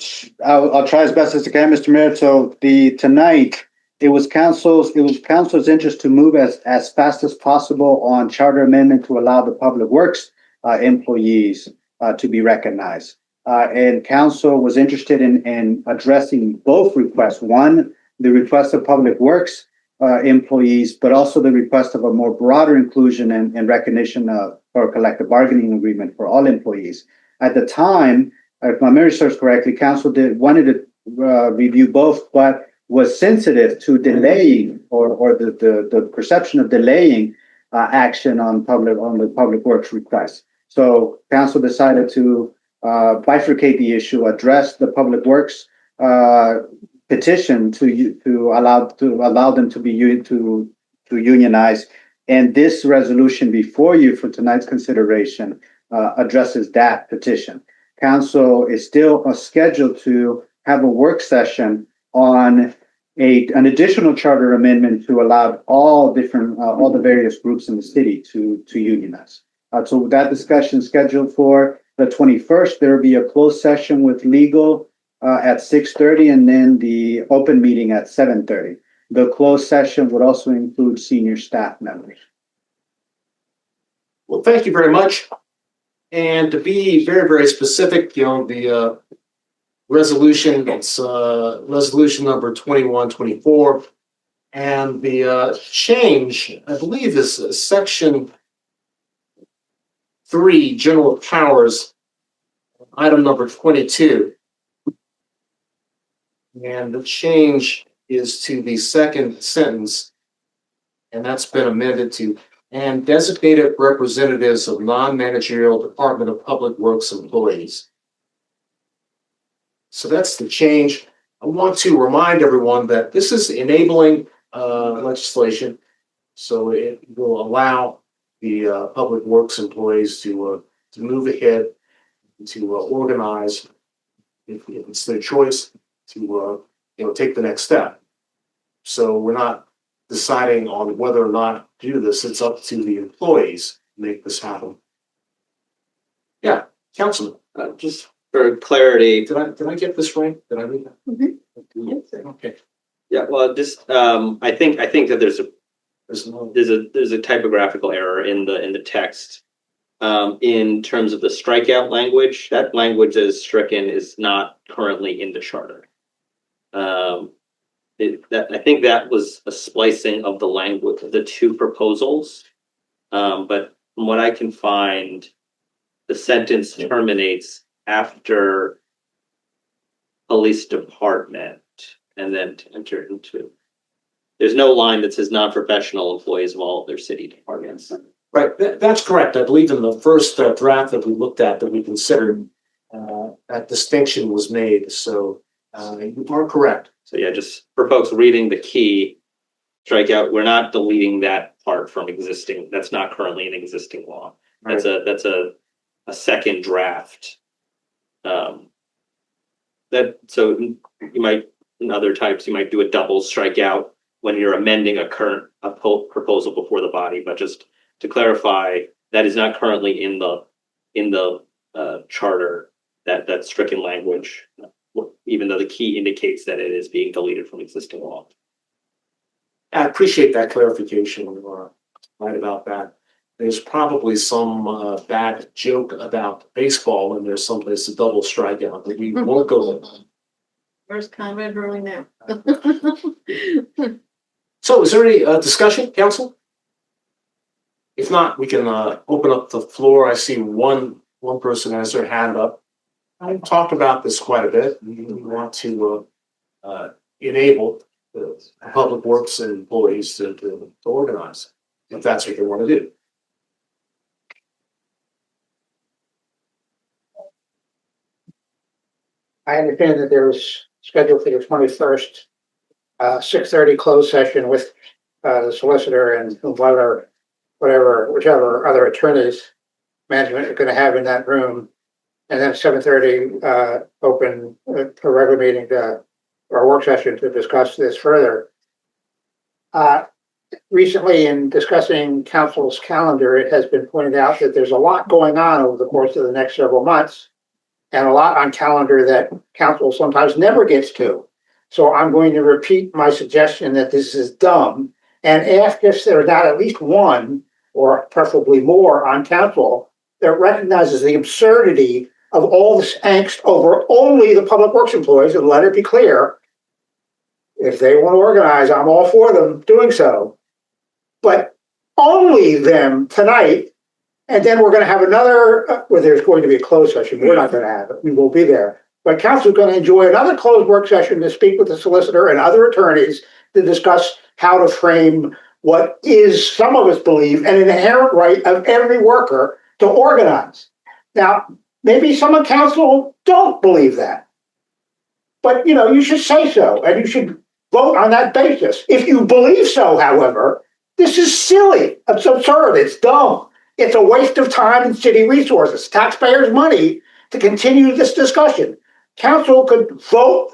try as best as I can, Mr. Mayor. So tonight it was council's interest to move as fast as possible on charter amendment to allow the public works employees to be recognized. And council was interested in addressing both requests. One, the request of public works employees, but also the request of a more broader inclusion and recognition for a collective bargaining agreement for all employees. At the time, if my memory serves correctly, council wanted to review both, but was sensitive to delaying or the perception of delaying action on the public works request. So council decided to bifurcate the issue, address the public works petition to allow them to unionize, and this resolution before you for tonight's consideration addresses that petition. Council is still scheduled to have a work session on an additional charter amendment to allow all the various groups in the city to unionize. So that discussion is scheduled for the 21st. There will be a closed session with legal at 6:30, and then the open meeting at 7:30. The closed session would also include senior staff members. Well, thank you very much. And to be very, very specific, the resolution, it's resolution number 2124. And the change, I believe, is section 3, general powers, item number 22. And the change is to the second sentence, and that's been amended to, and designated representatives of non-managerial Department of Public Works employees. So that's the change. I want to remind everyone that this is enabling legislation, so it will allow the Public Works employees to move ahead, to organize, if it's their choice, to take the next step. So we're not deciding on whether or not to do this. It's up to the employees to make this happen. Yeah, Councilman. Just for clarity. Did I get this right? Did I read that? Mm-hmm. Okay. Yeah, well, just I think that there's a typographical error in the text. In terms of the strikeout language, that language that is stricken is not currently in the charter. I think that was a splicing of the language of the two proposals. But from what I can find, the sentence terminates after police department and then enter into. There's no line that says non-professional employees of all of their city departments. Right, that's correct. I believe in the first draft that we looked at, that we considered, that distinction was made. So you are correct. So yeah, just for folks reading the key strikeout, we're not deleting that part from existing. That's not currently an existing law. That's a second draft. So you might, in other types, you might do a double strikeout when you're amending a current proposal before the body. But just to clarify, that is not currently in the charter, that stricken language, even though the key indicates that it is being deleted from existing law. I appreciate that clarification. Right about that. There's probably some bad joke about baseball, and there's someplace a double strikeout that we won't go there. Where's Conrad Burling now? So is there any discussion, council? If not, we can open up the floor. I see one person has their hand up. I've talked about this quite a bit. We want to enable the public works and employees to organize, if that's what they want to do. I understand that there's scheduled for the 21st, 6:30 closed session with the solicitor and whichever other attorneys management are going to have in that room. And then 7:30 open a regular meeting or work session to discuss this further. Recently, in discussing council's calendar, it has been pointed out that there's a lot going on over the course of the next several months, and a lot on calendar that council sometimes never gets to. So I'm going to repeat my suggestion that this is dumb and ask if there's not at least one, or preferably more, on council that recognizes the absurdity of all this angst over only the public works employees. And let it be clear, if they want to organize, I'm all for them doing so. But only them tonight. And then we're going to have another, where there's going to be a closed session. We're not going to have it. We will be there. But council is going to enjoy another closed work session to speak with the solicitor and other attorneys to discuss how to frame what is, some of us believe, an inherent right of every worker to organize. Now, maybe some of council don't believe that. But, you should say so, and you should vote on that basis. If you believe so, however, this is silly. It's absurd. It's dumb. It's a waste of time and city resources, taxpayers' money, to continue this discussion. Council could vote,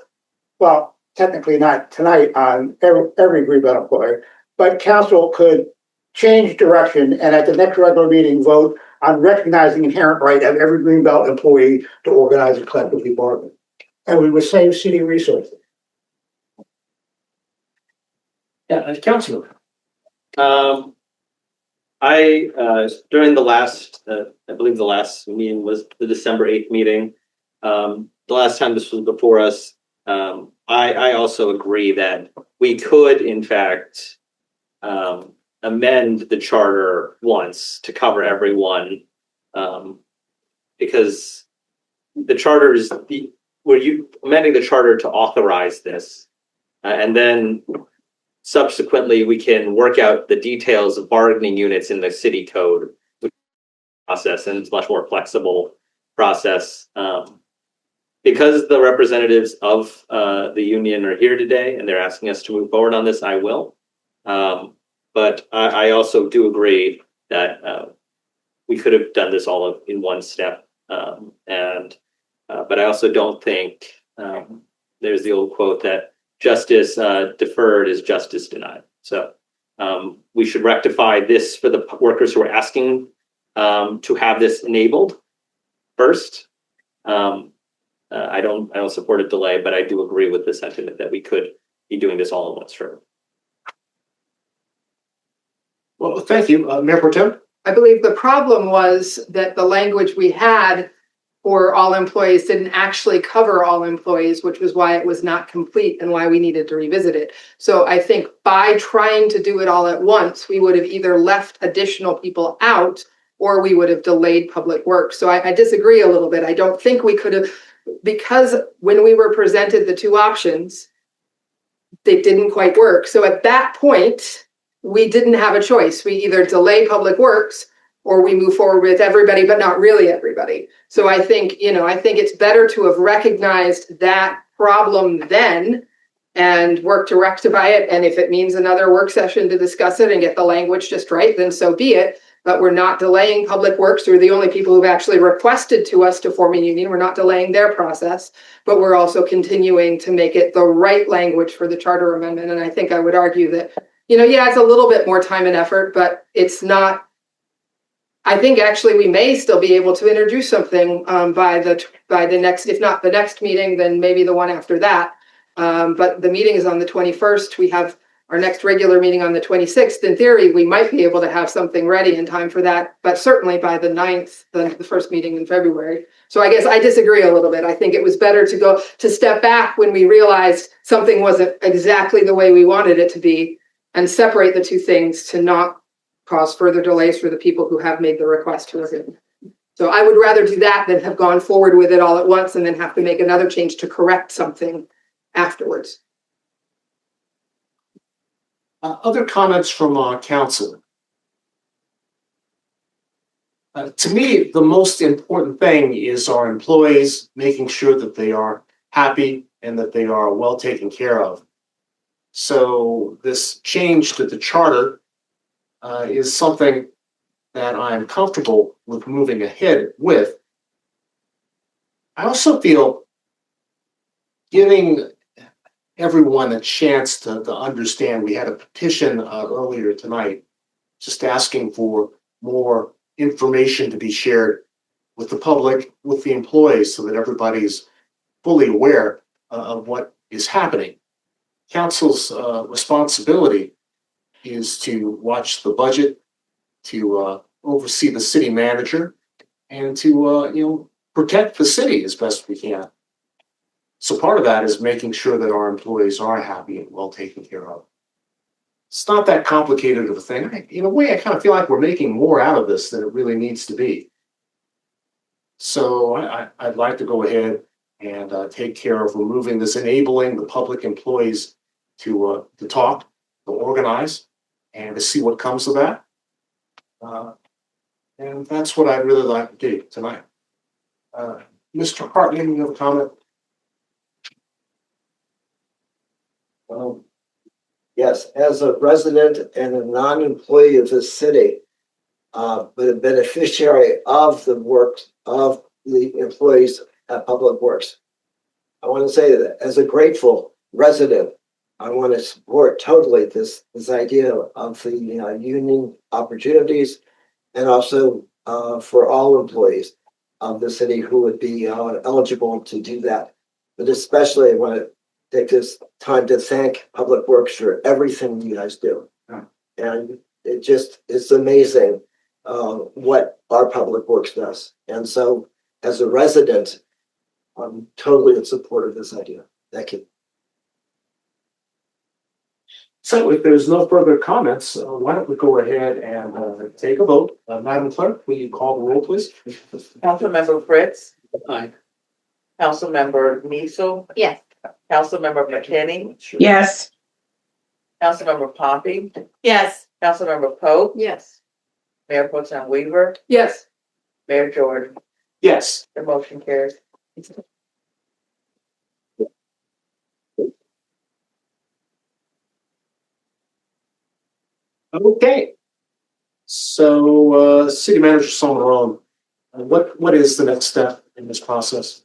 well, technically not tonight on every Greenbelt employee, but council could change direction and at the next regular meeting vote on recognizing inherent right of every Greenbelt employee to organize and collectively bargain. And we would save city resources. Yeah, Councilor. During the last, I believe the last meeting was the December 8th meeting. The last time this was before us, I also agree that we could, in fact, amend the charter once to cover everyone, because the charter is amending the charter to authorize this And then subsequently, we can work out the details of bargaining units in the city code process, and it's much more flexible process. Because the representatives of the union are here today and they're asking us to move forward on this, I will. But I also do agree that we could have done this all in one step. But I also don't think there's the old quote that justice deferred is justice denied. So we should rectify this for the workers who are asking to have this enabled first. I don't support a delay, but I do agree with the sentiment that we could be doing this all in one stroke. Well, thank you, Mayor Pro Tem. I believe the problem was that the language we had for all employees didn't actually cover all employees, which was why it was not complete and why we needed to revisit it. So I think by trying to do it all at once, we would have either left additional people out or we would have delayed public work. So I disagree a little bit. I don't think we could have, because when we were presented the two options, they didn't quite work. So at that point, we didn't have a choice. We either delay public works or we move forward with everybody, but not really everybody. So I think it's better to have recognized that problem then and work to rectify it. And if it means another work session to discuss it and get the language just right, then so be it. But we're not delaying public works. We're the only people who've actually requested to us to form a union. We're not delaying their process, but we're also continuing to make it the right language for the charter amendment. And I think I would argue that, it's a little bit more time and effort, but it's not. I think actually we may still be able to introduce something by the next, if not the next meeting, then maybe the one after that. But the meeting is on the 21st. We have our next regular meeting on the 26th. In theory, we might be able to have something ready in time for that, but certainly by the 9th, the first meeting in February. So I guess I disagree a little bit. I think it was better to step back when we realized something wasn't exactly the way we wanted it to be and separate the two things to not cause further delays for the people who have made the request to review. So I would rather do that than have gone forward with it all at once and then have to make another change to correct something afterwards. Other comments from council? To me, the most important thing is our employees making sure that they are happy and that they are well taken care of. So this change to the charter is something that I'm comfortable with moving ahead with. I also feel giving everyone a chance to understand. We had a petition earlier tonight just asking for more information to be shared with the public, with the employees, so that everybody's fully aware of what is happening. Council's responsibility is to watch the budget, to oversee the city manager, and to protect the city as best we can. So part of that is making sure that our employees are happy and well taken care of. It's not that complicated of a thing. In a way, I kind of feel like we're making more out of this than it really needs to be. So I'd like to go ahead and take care of removing this, enabling the public employees to talk, to organize, and to see what comes of that. And that's what I'd really like to do tonight. Mr. Hartman, you have a comment? Yes, as a resident and a non-employee of the city, but a beneficiary of the work of the employees at Public Works, I want to say that as a grateful resident, I want to support totally this idea of the union opportunities, and also for all employees of the city who would be eligible to do that. But especially I want to take this time to thank Public Works for everything you guys do. And it's amazing what our Public Works does. And so as a resident, I'm totally in support of this idea. Thank you. So if there's no further comments, why don't we go ahead and take a vote. Madam Clerk, will you call the roll, please? Councilmember Fritz. Aye. Councilmember Niesel. Yes. Councilmember McKinney, Yes. Councilmember Poppy, Yes. Councilmember Pope, Yes. Mayor Pro Tem Weaver, Yes. Mayor Jordan. Yes. The motion carries. Okay. So, City Manager Solomon, what is the next step in this process?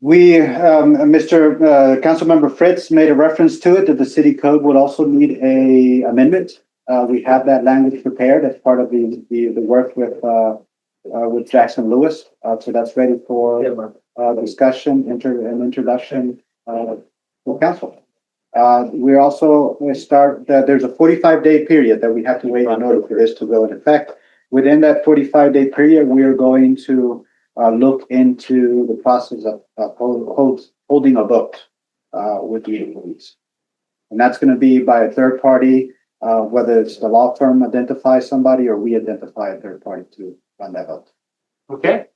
We, Councilmember Fritz made a reference to it, that the city code would also need a amendment. We have that language prepared as part of the work with Jackson Lewis. So that's ready for discussion, introduction for council. We're also going to start, there's a 45-day period that we have to wait in order for this to go in effect. Within that 45-day period, we are going to look into the process of holding a vote with the employees. And that's going to be by a third party, whether it's the law firm identifies somebody or we identify a third party to run that vote. Okay.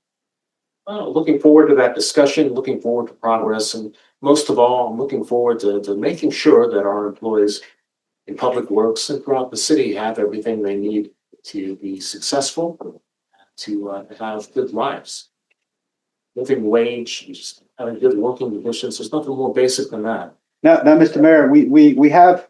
Looking forward to that discussion, looking forward to progress, and most of all, I'm looking forward to making sure that our employees in public works and throughout the city have everything they need to be successful, to have good lives. Living wage, just having good working conditions, there's nothing more basic than that. Now, Mr. Mayor, we have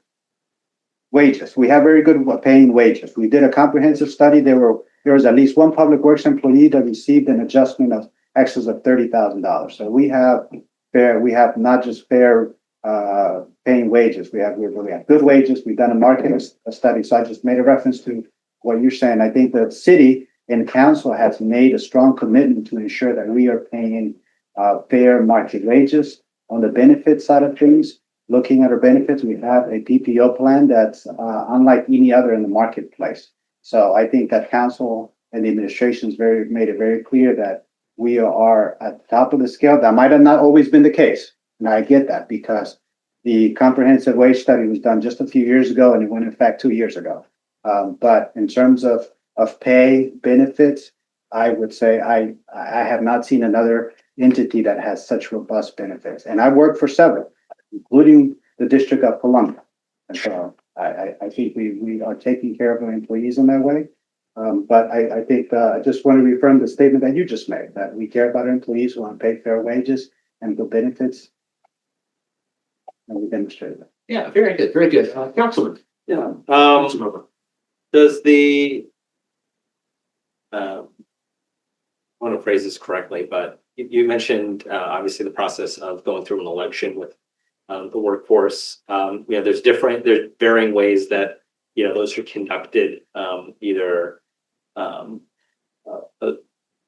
wages. We have very good paying wages. We did a comprehensive study. There was at least one public works employee that received an adjustment of excess of $30,000. So we have not just fair paying wages. We have good wages. We've done a market study. So I just made a reference to what you're saying. I think the city and council has made a strong commitment to ensure that we are paying fair market wages. On the benefit side of things, looking at our benefits, we have a PPO plan that's unlike any other in the marketplace. So I think that council and the administration's made it very clear that we are at the top of the scale. That might have not always been the case. And I get that because the comprehensive wage study was done just a few years ago and it went in effect 2 years ago. But in terms of pay benefits, I would say I have not seen another entity that has such robust benefits. And I've worked for several, including the District of Columbia. And so I think we are taking care of our employees in that way. But I think I just want to reaffirm the statement that you just made, that we care about our employees, we want to pay fair wages and good benefits. And we demonstrated that. Yeah, very good, very good. Councilman. Yeah. Councilmember. Does the I want to phrase this correctly, but you mentioned obviously the process of going through an election with the workforce. There's varying ways that those are conducted. Either a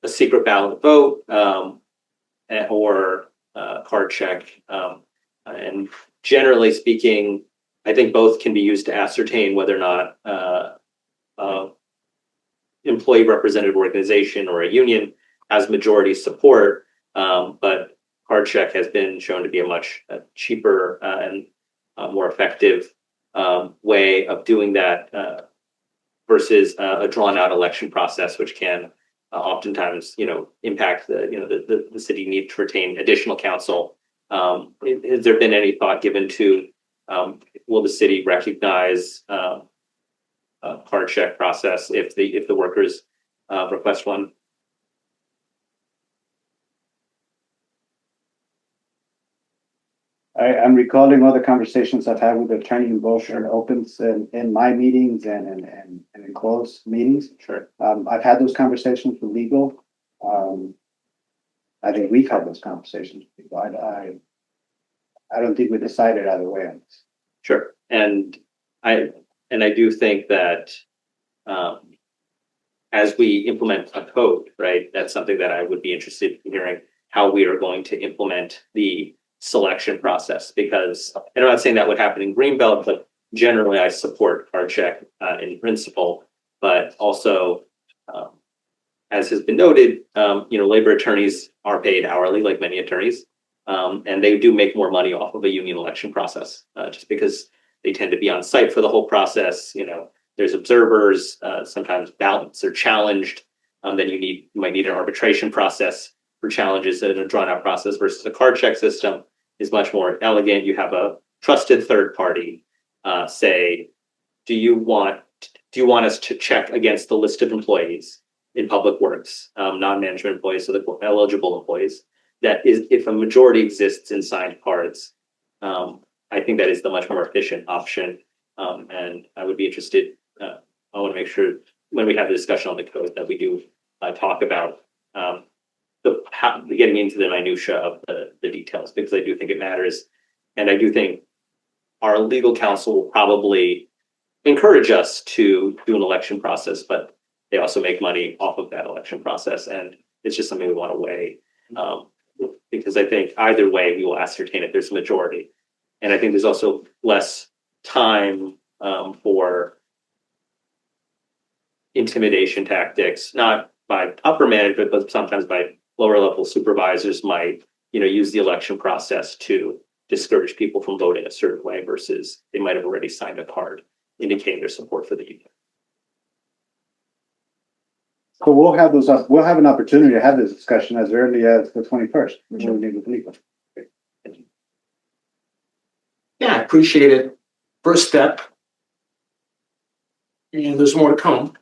secret ballot vote or card check. And generally speaking, I think both can be used to ascertain whether or not employee representative organization or a union has majority support. But card check has been shown to be a much cheaper and more effective way of doing that versus a drawn out election process, which can oftentimes, impact the city need to retain additional counsel. Has there been any thought given to will the city recognize a card check process if the workers request one? I'm recalling all the conversations I've had with the attorney in both opens in my meetings and in closed meetings. Sure. I've had those conversations with legal. I think we've had those conversations with people. I don't think we decided either way on this. Sure. And I do think that as we implement a code, right, that's something that I would be interested in hearing how we are going to implement the selection process, because, and I'm not saying that would happen in Greenbelt, but generally I support card check in principle, but also as has been noted, labor attorneys are paid hourly like many attorneys, and they do make more money off of a union election process just because they tend to be on site for the whole process. There's observers, sometimes ballots are challenged, then you might need an arbitration process for challenges in a drawn out process versus a card check system. is much more elegant. You have a trusted third party say, do you want us to check against the list of employees in public works, non-management employees, so the eligible employees, that is, if a majority exists in signed cards, I think that is the much more efficient option. And I would be interested, I want to make sure when we have the discussion on the code that we do talk about getting into the minutia of the details, because I do think it matters. And I do think our legal counsel will probably encourage us to do an election process, but they also make money off of that election process. And it's just something we want to weigh, because I think either way, we will ascertain if there's a majority. And I think there's also less time for intimidation tactics, not by upper management, but sometimes by lower level supervisors might, use the election process to discourage people from voting a certain way versus they might have already signed a card indicating their support for the union. So we'll have an opportunity to have this discussion as early as the 21st. Yeah, I appreciate it. First step. And there's more to come.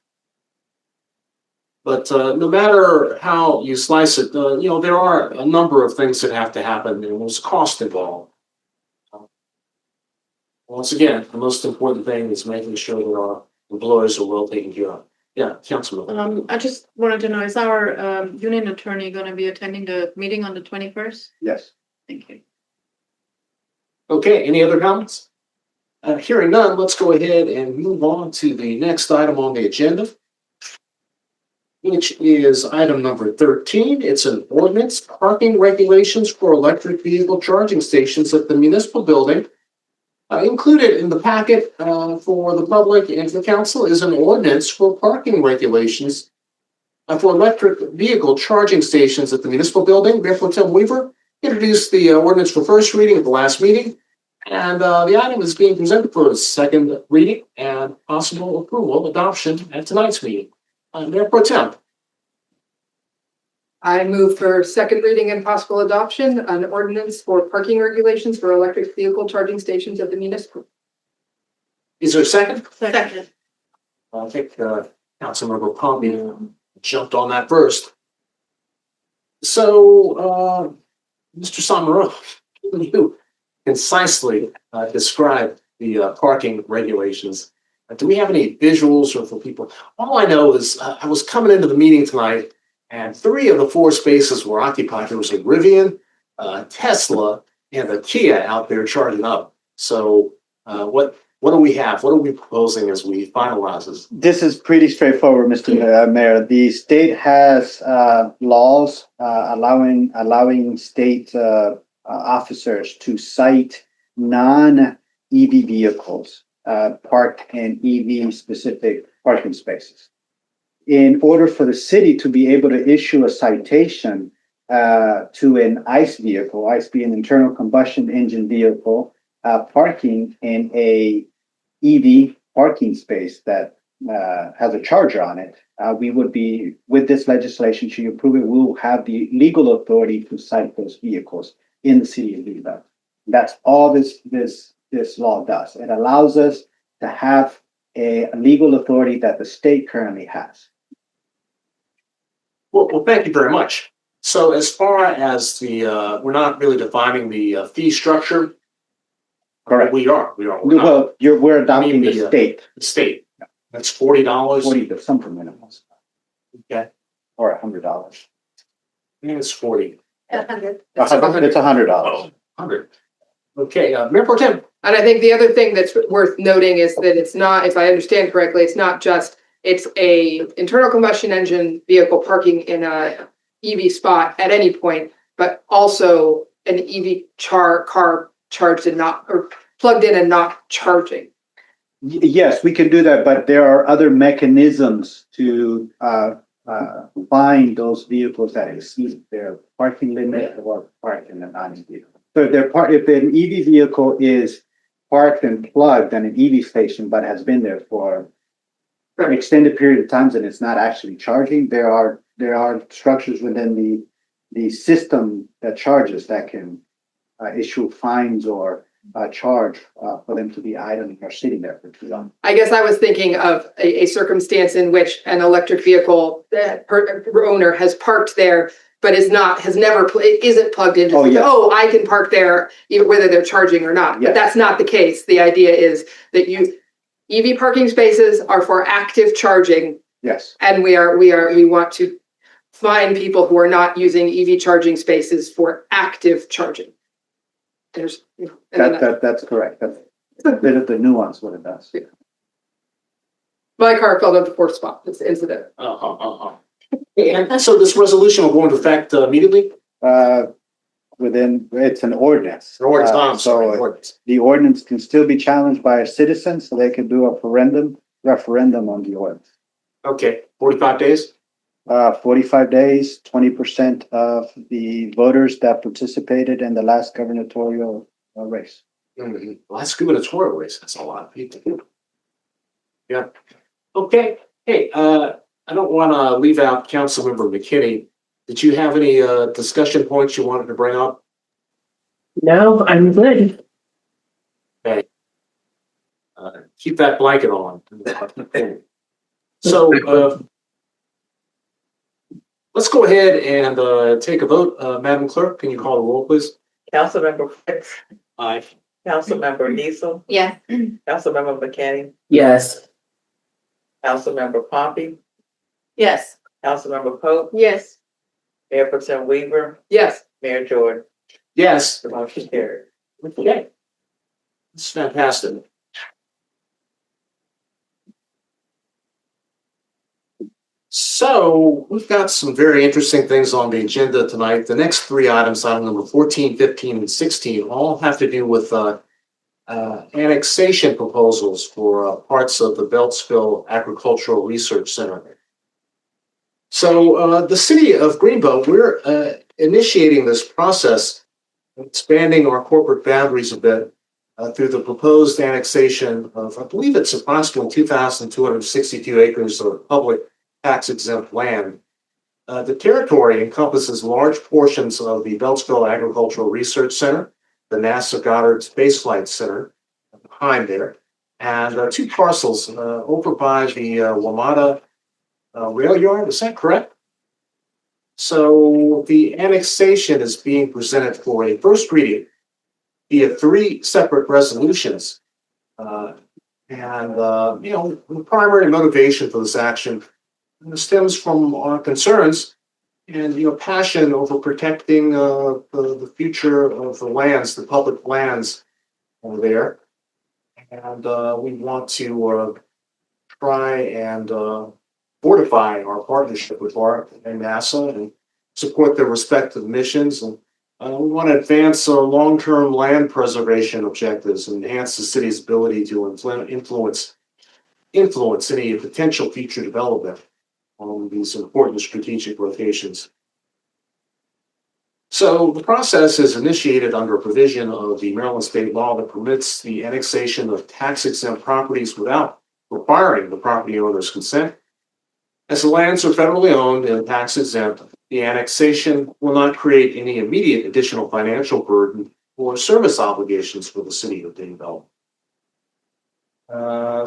But no matter how you slice it, there are a number of things that have to happen, and there's cost involved. Once again, the most important thing is making sure that our employees are well taken care of. Yeah, Councilman. I just wanted to know, is our union attorney going to be attending the meeting on the 21st? Yes. Thank you. Okay, any other comments? Hearing none, let's go ahead and move on to the next item on the agenda, which is item number 13. It's an ordinance, parking regulations for electric vehicle charging stations at the municipal building. Included in the packet for the public and the council is an ordinance for parking regulations for electric vehicle charging stations at the municipal building. Mayor Pro Tem Weaver introduced the ordinance for first reading at the last meeting, and the item is being presented for a second reading and possible approval, adoption at tonight's meeting. Mayor Pro Tem. I move for second reading and possible adoption, an ordinance for parking regulations for electric vehicle charging stations at the municipal. Is there a second? Second. I think Councilmember Pompey jumped on that first. So, Mr. Somero, can you concisely describe the parking regulations? Do we have any visuals or for people? All I know is I was coming into the meeting tonight, and 3 of the 4 spaces were occupied. There was a Rivian, Tesla, and a Kia out there charging up. So what do we have? What are we proposing as we finalize this? This is pretty straightforward, Mr. Mayor. The state has laws allowing state officers to cite non-EV vehicles parked in EV-specific parking spaces. In order for the city to be able to issue a citation to an ICE vehicle, ICE being an internal combustion engine vehicle, parking in a EV parking space that has a charger on it, we would be, with this legislation, should you approve it, we will have the legal authority to cite those vehicles in the city of Greenbelt. That's all this law does. It allows us to have a legal authority that the state currently has. Well, thank you very much. So as far as we're not really defining the fee structure. Correct. We are. We're adopting the state. The state. That's $40. 40, some for minimums. Okay. Or $100. I think it's 40. 100. It's $100. Oh, 100. Okay, Mayor Pro Tem. And I think the other thing that's worth noting is that it's not, if I understand correctly, it's not just, it's a internal combustion engine vehicle parking in a EV spot at any point, but also an EV car charged and not, or plugged in and not charging. Yes, we can do that, but there are other mechanisms to find those vehicles that exceed their parking limit or park in a non-EV vehicle. So if an EV vehicle is parked and plugged in an EV station, but has been there for an extended period of times and it's not actually charging, there are structures within the system that charges that can issue fines or charge for them to be idling or sitting there for too long. I guess I was thinking of a circumstance in which an electric vehicle owner has parked there, but isn't plugged into. Oh, yes. Oh, I can park there even whether they're charging or not. Yes. But that's not the case. The idea is that EV parking spaces are for active charging, Yes. and we want to find people who are not using EV charging spaces for active charging. There's, That's correct. That's a bit of the nuance what it does. my car fell into the fourth spot. This incident. And so this resolution will go into effect immediately? It's an ordinance. An ordinance, I'm sorry, So ordinance. the ordinance can still be challenged by a citizen, so they can do a referendum on the ordinance. Okay, 45 days? 45 days, 20% of the voters that participated in the last gubernatorial race. Mm-hmm. Last gubernatorial race, that's a lot of people. Yeah. Okay. Hey, I don't want to leave out Councilmember McKinney. Did you have any discussion points you wanted to bring up? No, I'm good. Okay. Keep that blanket on. So let's go ahead and take a vote. Madam Clerk, can you call the roll, please? Councilmember Fritz, Aye. Councilmember Diesel, Yes. Councilmember McKinney, Yes. Councilmember Pompey, Yes. Councilmember Pope, Yes. Mayor Pro Tem Weaver, Yes. Mayor Jordan. Yes. The motion carried. Okay. It's fantastic. So we've got some very interesting things on the agenda tonight. The next three items, item number 14, 15, and 16, all have to do with annexation proposals for parts of the Beltsville Agricultural Research Center. So the City of Greenbelt, we're initiating this process, expanding our corporate boundaries a bit through the proposed annexation of, I believe it's approximately 2,262 acres of public tax-exempt land. The territory encompasses large portions of the Beltsville Agricultural Research Center, the NASA Goddard Space Flight Center behind there, and two parcels over by the WMATA rail yard. Is that correct? So the annexation is being presented for a first reading via three separate resolutions. The primary motivation for this action stems from our concerns and passion over protecting the future of the lands, the public lands over there, and we want to try and fortify our partnership with ARC and NASA and support their respective missions. And we want to advance long-term land preservation objectives and enhance the city's ability to influence any potential future development on these important strategic locations. So the process is initiated under a provision of the Maryland state law that permits the annexation of tax-exempt properties without requiring the property owner's consent. As the lands are federally owned and tax-exempt, the annexation will not create any immediate additional financial burden or service obligations for the City of Greenbelt.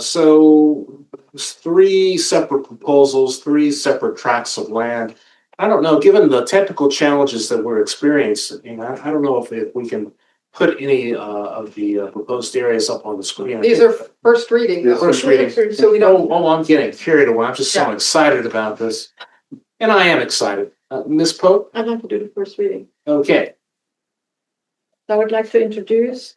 So there's three separate proposals, three separate tracts of land. I don't know, given the technical challenges that we're experiencing, I don't know if we can put any of the proposed areas up on the screen. These are first reading. Yeah, first reading. So we don't. Oh, I'm getting carried away. I'm just so excited about this. And I am excited. Ms. Pope? I'd like to do the first reading. Okay. I would like to introduce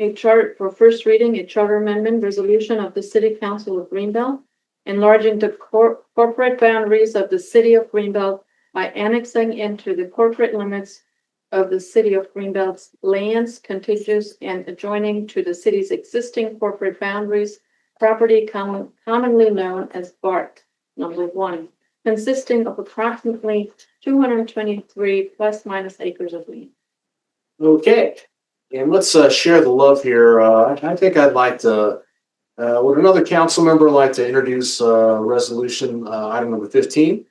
a chart for first reading, a charter amendment resolution of the City Council of Greenbelt, enlarging the corporate boundaries of the City of Greenbelt by annexing into the corporate limits of the City of Greenbelt's lands contiguous and adjoining to the city's existing corporate boundaries, property commonly known as BART, number 1, consisting of approximately 223 plus minus acres of land. Okay. And let's share the love here. I think I'd like to, would another council member like to introduce resolution item number 15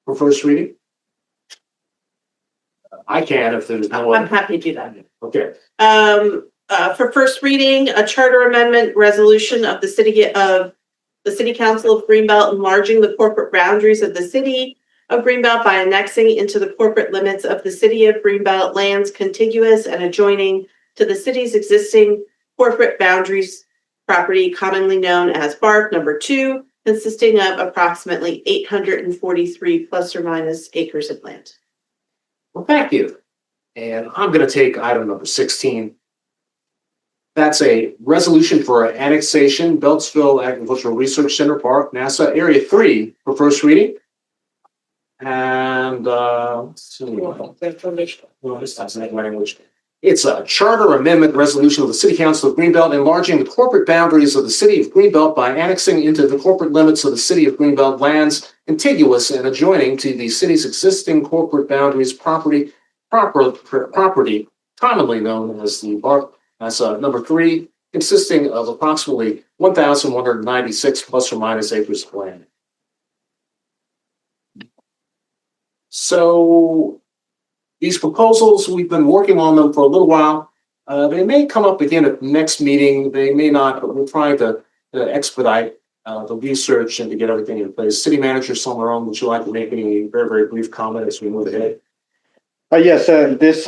for first reading? I can if there's no I'm other. happy to do that. Okay. For first reading, a charter amendment resolution of the City Council of Greenbelt enlarging the corporate boundaries of the City of Greenbelt by annexing into the corporate limits of the City of Greenbelt lands contiguous and adjoining to the city's existing corporate boundaries property commonly known as BARC number 2, consisting of approximately 843 plus or minus acres of land. Well, thank you. And I'm going to take item number 16. That's a resolution for annexation, Beltsville Agricultural Research Center Park, NASA Area 3 for first reading. And let's see. Well, this time's not language. It's a charter amendment resolution of the City Council of Greenbelt enlarging the corporate boundaries of the City of Greenbelt by annexing into the corporate limits of the City of Greenbelt lands contiguous and adjoining to the city's existing corporate boundaries property commonly known as the BARC. That's number 3, consisting of approximately 1,196 plus or minus acres of land. So these proposals, we've been working on them for a little while. They may come up again at the next meeting. They may not, but we're trying to expedite the research and to get everything in place. City Manager Sommerone, would you like to make any very, very brief comment as we move ahead? Yes, this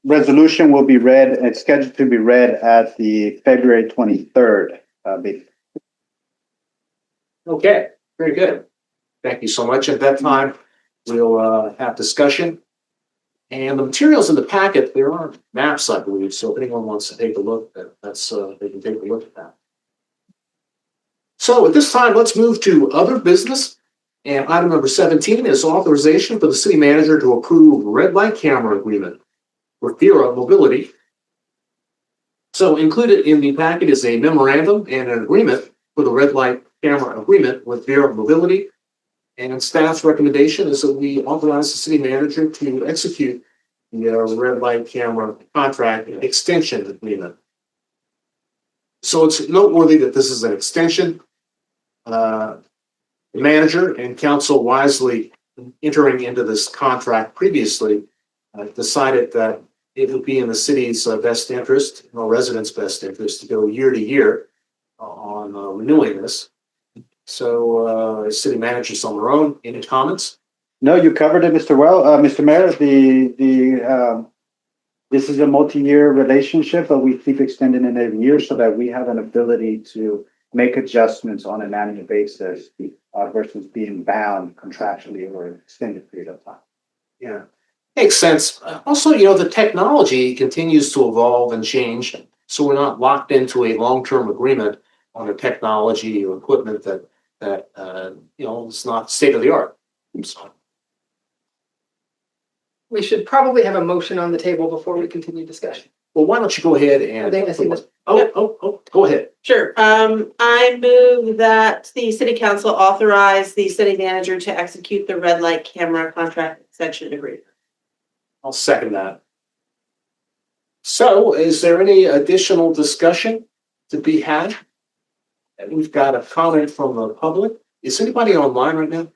resolution will be read, it's scheduled to be read at the February 23rd meeting. Okay, very good. Thank you so much. At that time, we'll have discussion. And the materials in the packet, there are maps, I believe. So if anyone wants to take a look, they can take a look at that. So at this time, let's move to other business. And item number 17 is authorization for the city manager to approve red light camera agreement for Vera Mobility. So included in the packet is a memorandum and an agreement for the red light camera agreement with Vera Mobility. And staff's recommendation is that we authorize the city manager to execute the red light camera contract extension agreement. So it's noteworthy that this is an extension. The manager and council wisely entering into this contract previously decided that it would be in the city's best interest, or residents' best interest, to go year to year on renewing this. So, City Manager Sommerone, any comments? No, you covered it, Mr. Mr. Mayor. This is a multi-year relationship, but we keep extending it every year so that we have an ability to make adjustments on an annual basis versus being bound contractually over an extended period of time. Yeah, makes sense. Also, the technology continues to evolve and change, so we're not locked into a long-term agreement on a technology or equipment that is not state of the art. So. We should probably have a motion on the table before we continue discussion. Well, why don't you go ahead and go ahead. Sure. I move that the city council authorize the city manager to execute the red light camera contract extension agreement. I'll second that. So is there any additional discussion to be had? And we've got a comment from the public. Is anybody online right now?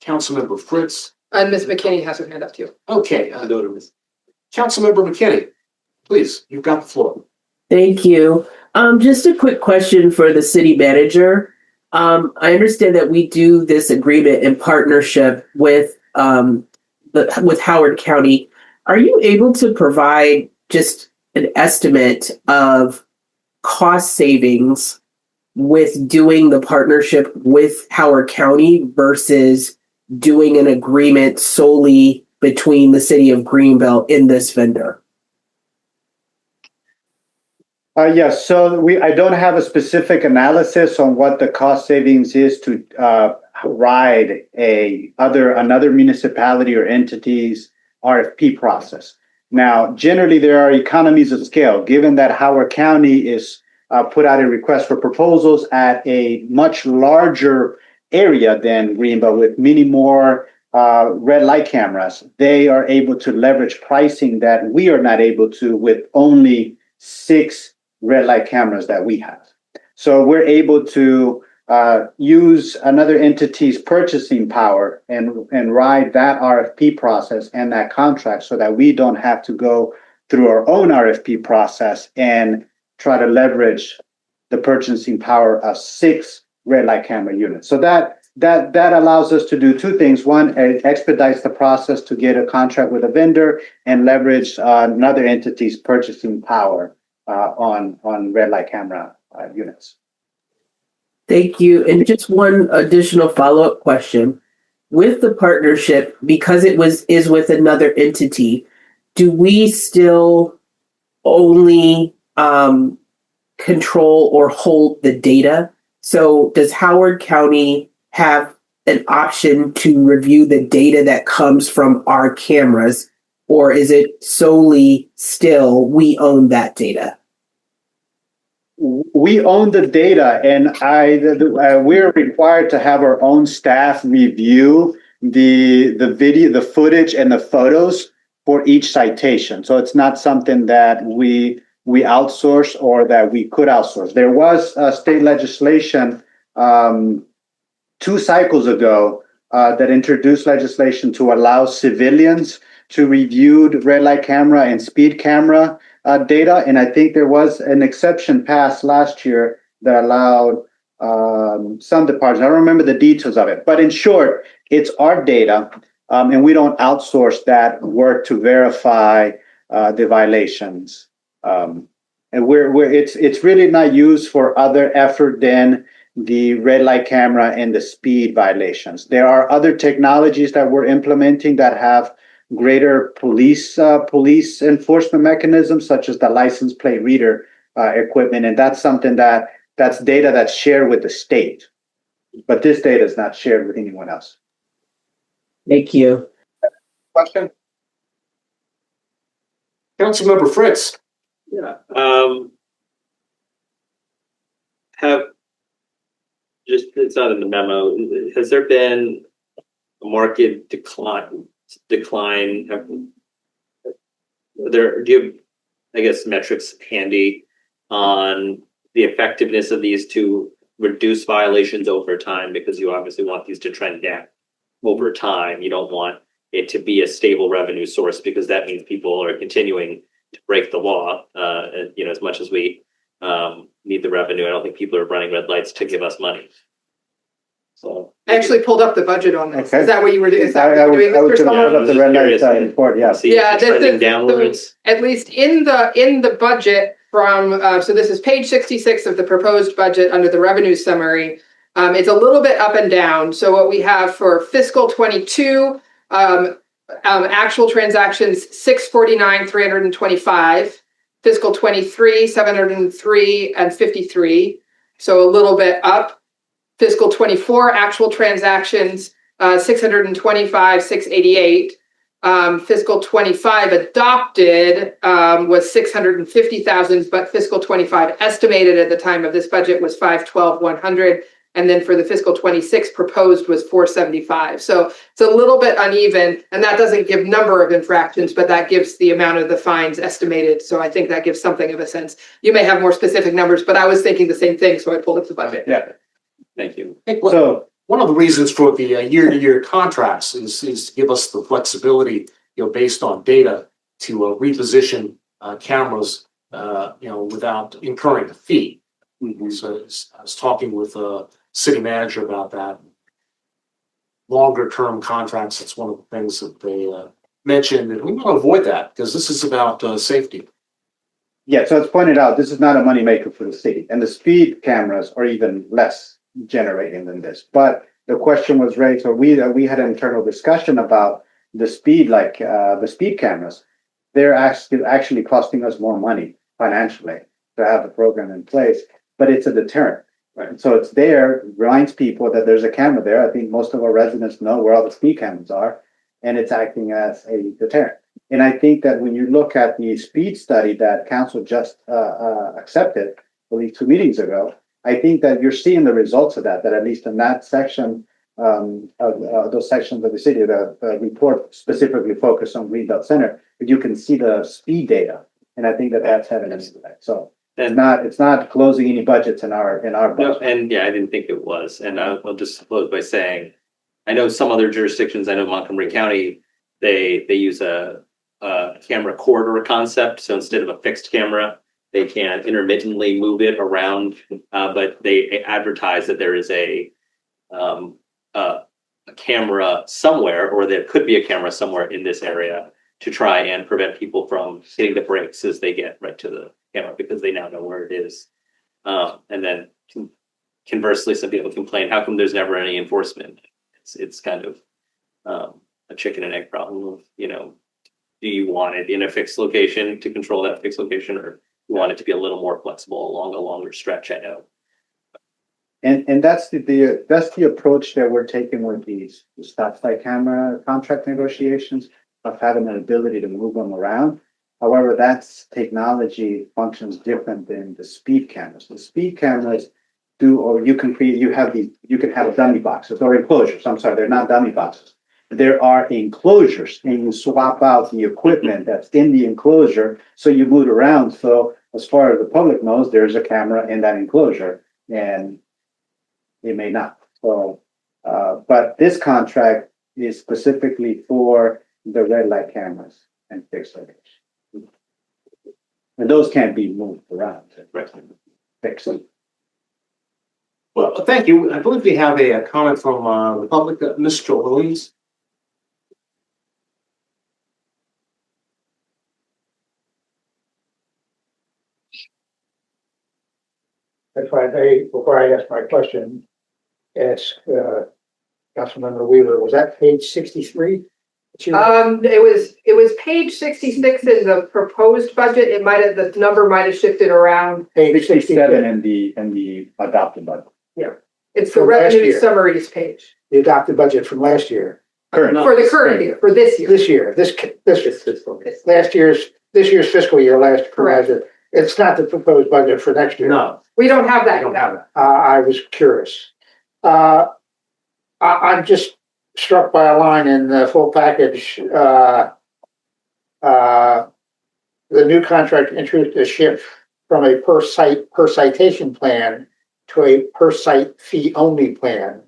Councilmember Fritz. And Ms. McKinney has her hand up too. Okay. Councilmember McKinney, please, you've got the floor. Thank you. Just a quick question for the city manager. I understand that we do this agreement in partnership with Howard County. Are you able to provide just an estimate of cost savings with doing the partnership with Howard County versus doing an agreement solely between the City of Greenbelt and this vendor? Yes, so I don't have a specific analysis on what the cost savings is to ride another municipality or entity's RFP process. Now, generally, there are economies of scale, given that Howard County is put out a request for proposals at a much larger area than Greenbelt with many more red light cameras. They are able to leverage pricing that we are not able to with only 6 red light cameras that we have. So we're able to use another entity's purchasing power and ride that RFP process and that contract so that we don't have to go through our own RFP process and try to leverage the purchasing power of 6 red light camera units. So that allows us to do two things. One, it expedites the process to get a contract with a vendor and leverage another entity's purchasing power on red light camera units. Thank you. And just one additional follow-up question. With the partnership, because is with another entity, do we still only control or hold the data? So does Howard County have an option to review the data that comes from our cameras, or is it solely still we own that data? We own the data, and we're required to have our own staff review the video, the footage, and the photos for each citation. So it's not something that we outsource or that we could outsource. There was state legislation 2 cycles ago that introduced legislation to allow civilians to review the red light camera and speed camera data. And I think there was an exception passed last year that allowed some departments. I don't remember the details of it, but in short, it's our data, and we don't outsource that work to verify the violations. And it's really not used for other effort than the red light camera and the speed violations. There are other technologies that we're implementing that have greater police enforcement mechanisms, such as the license plate reader equipment, and that's something that's data that's shared with the state. But this data is not shared with anyone else. Thank you. Question? Councilmember Fritz. Yeah. It's not in the memo. Has there been a market decline? Do you have, I guess, metrics handy on the effectiveness of these to reduce violations over time? Because you obviously want these to trend down over time. You don't want it to be a stable revenue source, because that means people are continuing to break the law. As much as we need the revenue, I don't think people are running red lights to give us money. So I actually pulled up the budget on this. Okay. Is that what you were doing? Is that what you were doing, Mr. Solomon? The red light report, yeah. Yeah, trending downwards. At least in the budget from so this is page 66 of the proposed budget under the revenue summary. It's a little bit up and down. So what we have for fiscal 22, actual transactions 649 325, fiscal 23 703 and 53. So a little bit up. Fiscal 24 actual transactions 625 688. Fiscal 25 adopted was 650,000, but fiscal 25 estimated at the time of this budget was 512 100. And then for the fiscal 26 proposed was 475. So it's a little bit uneven, and that doesn't give number of infractions, but that gives the amount of the fines estimated. So I think that gives something of a sense. You may have more specific numbers, but I was thinking the same thing, so I pulled up the budget. Yeah. Thank you. So one of the reasons for the year-to-year contracts is to give us the flexibility, based on data, to reposition cameras, without incurring a fee. So I was talking with a city manager about that. Longer term contracts, it's one of the things that they mentioned, and we want to avoid that because this is about safety. Yeah, so it's pointed out, this is not a moneymaker for the city, and the speed cameras are even less generating than this. But the question was raised, or we had an internal discussion about the speed cameras. They're actually costing us more money financially to have the program in place, but it's a deterrent, right? So it's there, reminds people that there's a camera there. I think most of our residents know where all the speed cameras are, and it's acting as a deterrent. And I think that when you look at the speed study that council just accepted, I believe 2 meetings ago, I think that you're seeing the results of that at least in that section of those sections of the city, the report specifically focused on Greenbelt Center, but you can see the speed data. And I think that that's having an impact. So It's not closing any budgets in our No, budget. and yeah, I didn't think it was. And I'll just close by saying, I know some other jurisdictions, I know Montgomery County, they use a camera corridor concept. So instead of a fixed camera, they can intermittently move it around. But they advertise that there is a camera somewhere, or there could be a camera somewhere in this area to try and prevent people from hitting the brakes as they get right to the camera, because they now know where it is. And then conversely, some people complain, how come there's never any enforcement? It's kind of a chicken and egg problem of, do you want it in a fixed location to control that fixed location, or you want it to be a little more flexible along a longer stretch? I know. And that's the approach that we're taking with these stop sign camera contract negotiations, of having an ability to move them around. However, that's technology functions different than the speed cameras. The speed cameras you can have dummy boxes or enclosures. I'm sorry, they're not dummy boxes. There are enclosures, and you swap out the equipment that's in the enclosure, so you move around. So as far as the public knows, there's a camera in that enclosure, and it may not. So, but this contract is specifically for the red light cameras and fixed location. And those can't be moved around. Right. Fixed. Well, thank you. I believe we have a comment from the public, Mr. Louise. If I may, before I ask my question, ask Councilmember Weaver, was that page 63? It was page 66 in the proposed budget. The number might have shifted around. Page 67 in the adopted budget. Yeah, it's the From last revenue year. summaries page The adopted budget from last year. Current. for the current year, for this year. This year, this year's fiscal year, Correct. budget. It's not the proposed budget for next year. No, We don't have that. I don't have that. I was curious. I'm just struck by a line in the full package. The new contract introduced a shift from a per citation plan to a per site fee only plan.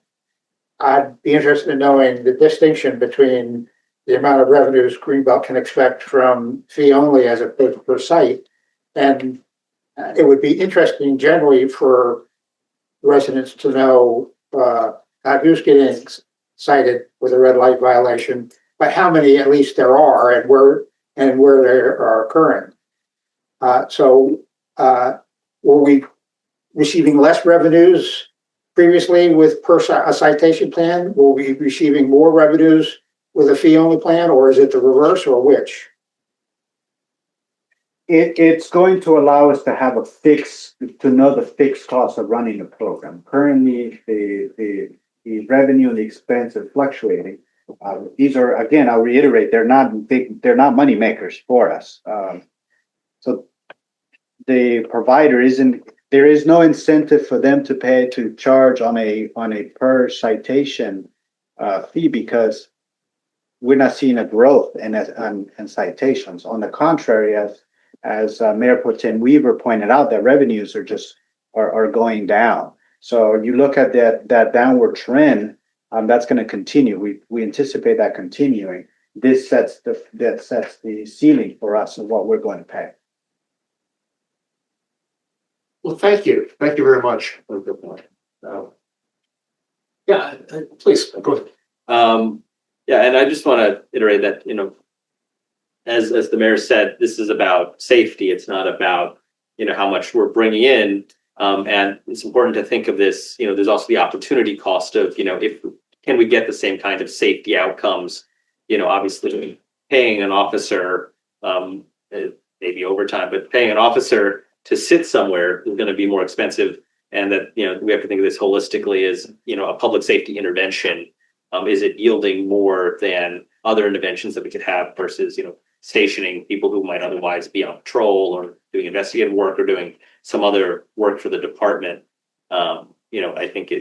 I'd be interested in knowing the distinction between the amount of revenues Greenbelt can expect from fee only as opposed to per site. And it would be interesting generally for residents to know not who's getting cited with a red light violation, but how many at least there are and where they are occurring. So were we receiving less revenues previously with a citation plan? Will we be receiving more revenues with a fee only plan, or is it the reverse, or which? It's going to allow us to have to know the fixed cost of running the program. Currently, the revenue and the expense are fluctuating. These are, again, I'll reiterate, they're not money makers for us. So the provider there is no incentive for them to charge on a per citation fee, because we're not seeing a growth in citations. On the contrary, as Mayor Pro Tem Weaver pointed out, that revenues are going down. So you look at that downward trend, that's going to continue. We anticipate that continuing. This sets the ceiling for us of what we're going to pay. Well, thank you. Thank you very much. Yeah, please go ahead. Yeah, and I just want to iterate that, as the mayor said, this is about safety. It's not about, how much we're bringing in. And it's important to think of this, there's also the opportunity cost of, can we get the same kind of safety outcomes? Obviously paying an officer, maybe overtime, but paying an officer to sit somewhere is going to be more expensive. And that, we have to think of this holistically as, a public safety intervention. Is it yielding more than other interventions that we could have versus, stationing people who might otherwise be on patrol or doing investigative work or doing some other work for the department? I think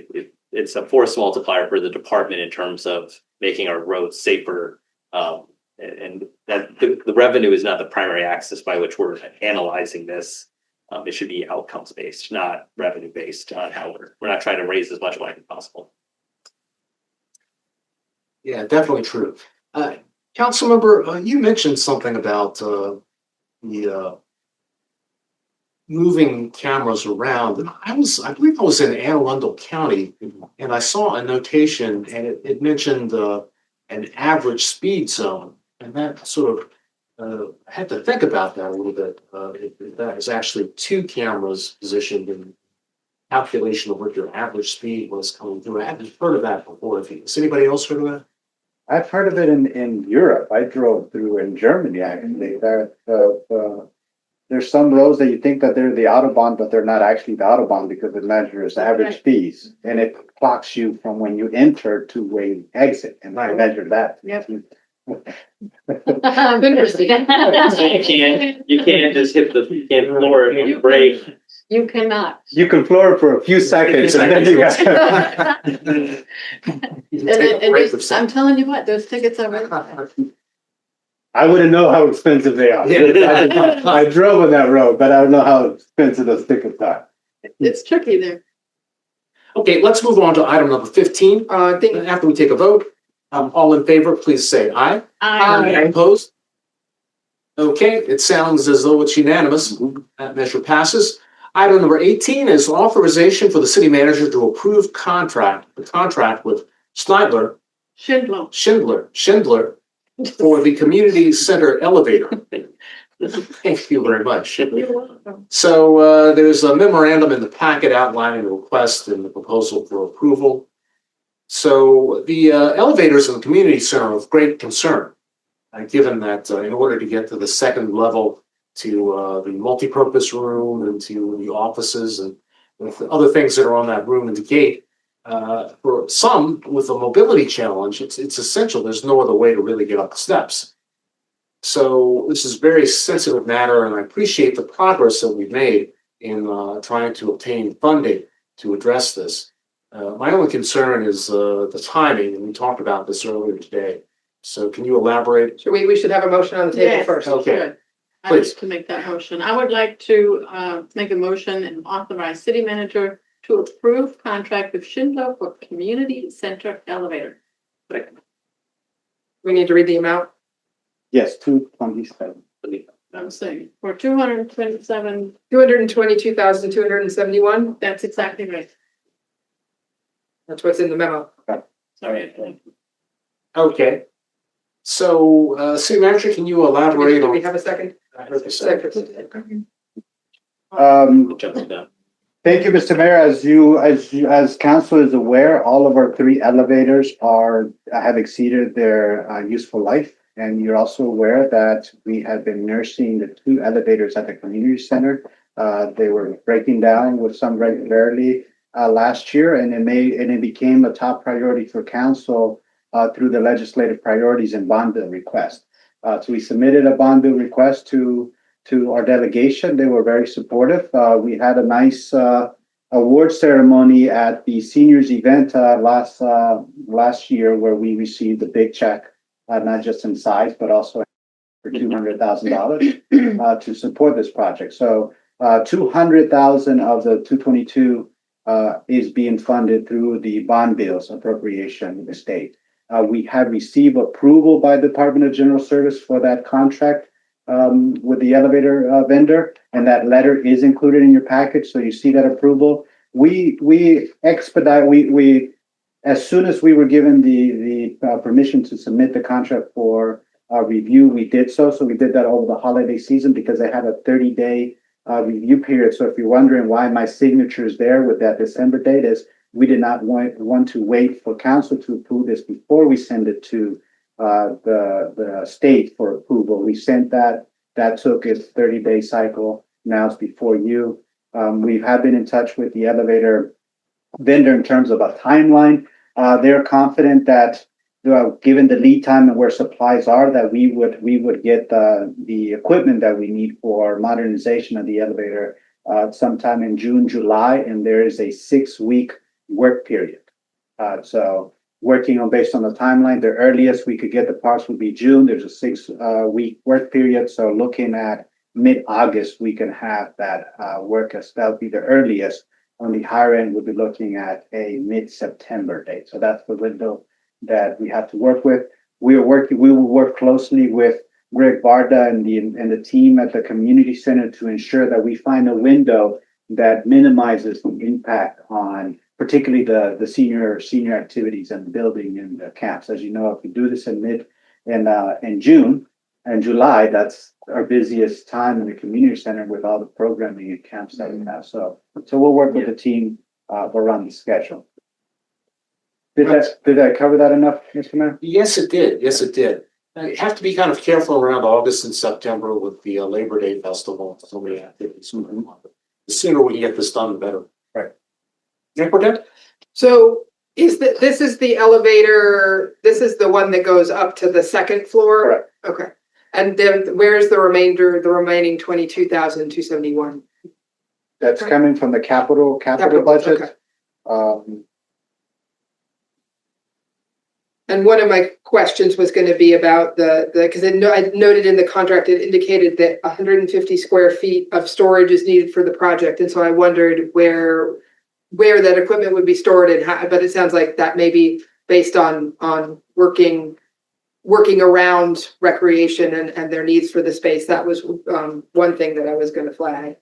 it's a force multiplier for the department in terms of making our roads safer. And that the revenue is not the primary axis by which we're analyzing this. It should be outcomes based, not revenue based on how we're not trying to raise as much money as possible. Yeah, definitely true. Councilmember, you mentioned something about the moving cameras around. And I believe I was in Anne Arundel County, and I saw a notation, and it mentioned an average speed zone, and that sort of I had to think about that a little bit. That is actually two cameras positioned in calculation of what your average speed was coming through. I hadn't heard of that before. Has anybody else heard of that? I've heard of it in Europe. I drove through in Germany, actually. There's some roads that you think that they're the Autobahn, but they're not actually the Autobahn because it measures average speeds. And it clocks you from when you enter to when you exit, and I measure that. Yep. You can't just hit you can't floor it and brake. You cannot. You can floor it for a few seconds and then you got. I'm telling you what, those tickets are worth it. I wouldn't know how expensive they are. I drove on that road, but I don't know how expensive those tickets are. It's tricky there. Okay, let's move on to item number 15. I think after we take a vote, all in favor, please say aye. Aye. Opposed? Okay, it sounds as though it's unanimous. That measure passes. Item number 18 is authorization for the city manager to approve the contract with Schindler for the community center elevator. Thank you very much. So there's a memorandum in the packet outlining the request and the proposal for approval. So the elevators in the community center are of great concern, given that in order to get to the second level, to the multipurpose room and to the offices and the other things that are on that room and the gate, for some with a mobility challenge, it's essential. There's no other way to really get up the steps. So this is a very sensitive matter, and I appreciate the progress that we've made in trying to obtain funding to address this. My only concern is the timing, and we talked about this earlier today. So can you elaborate? Sure, we should have a motion on the table first. Okay. I'd like to make that motion. I would like to make a motion and authorize city manager to approve contract with Schindler for community center elevator. We need to read the amount. Yes, 227. I'm saying for 227. $222,271. That's exactly right. That's what's in the memo. Sorry. Okay. So, city manager, can you elaborate Do on? we have a second? Second. Thank you, Mr. Mayor. As council is aware, all of our 3 elevators have exceeded their useful life. And you're also aware that we have been nursing the 2 elevators at the community center. They were breaking down with some regularity last year, and it became a top priority for council through the legislative priorities and bond bill request. So we submitted a bond bill request to our delegation. They were very supportive. We had a nice award ceremony at the seniors event last year, where we received a big check, not just in size, but also for $200,000 to support this project. So $200,000 of the 222 is being funded through the bond bills appropriation in the state. We have received approval by the Department of General Service for that contract with the elevator vendor, and that letter is included in your package. So you see that approval. We as soon as we were given the permission to submit the contract for review, we did so. So we did that over the holiday season because they had a 30-day review period. So if you're wondering why my signature is there with that December date, is we did not want to wait for council to approve this before we send it to the state for approval. We sent that took its 30-day cycle. Now it's before you. We have been in touch with the elevator vendor in terms of a timeline. They're confident that given the lead time and where supplies are, that we would get the equipment that we need for modernization of the elevator sometime in June, July, and there is a 6-week work period. So working on based on the timeline, the earliest we could get the parts would be June. There's a 6-week work period. So looking at mid-August, we can have that work as that'll be the earliest. On the higher end, we'll be looking at a mid-September date. So that's the window that we have to work with. We will work closely with Greg Barda and the team at the community center to ensure that we find a window that minimizes the impact on particularly the senior activities and building and the camps. As you know, if we do this in June and July, that's our busiest time in the community center with all the programming and camps that we have. So we'll work with the team around the schedule. Did I cover that enough, Mr. Mayor? Yes, it did. Yes, it did. You have to be kind of careful around August and September with the Labor Day festival. So many activities. The sooner we can get this done, the better. Right. Nick Burdett? So this is the elevator, this is the one that goes up to the second floor? Correct. Okay. And then where's the remaining 22,271? That's coming from the capital budget. Okay. And one of my questions was going to be about because I noted in the contract, it indicated that 150 square feet of storage is needed for the project. And so I wondered where that equipment would be stored and how, but it sounds like that may be based on working around recreation and their needs for the space. That was one thing that I was going to flag.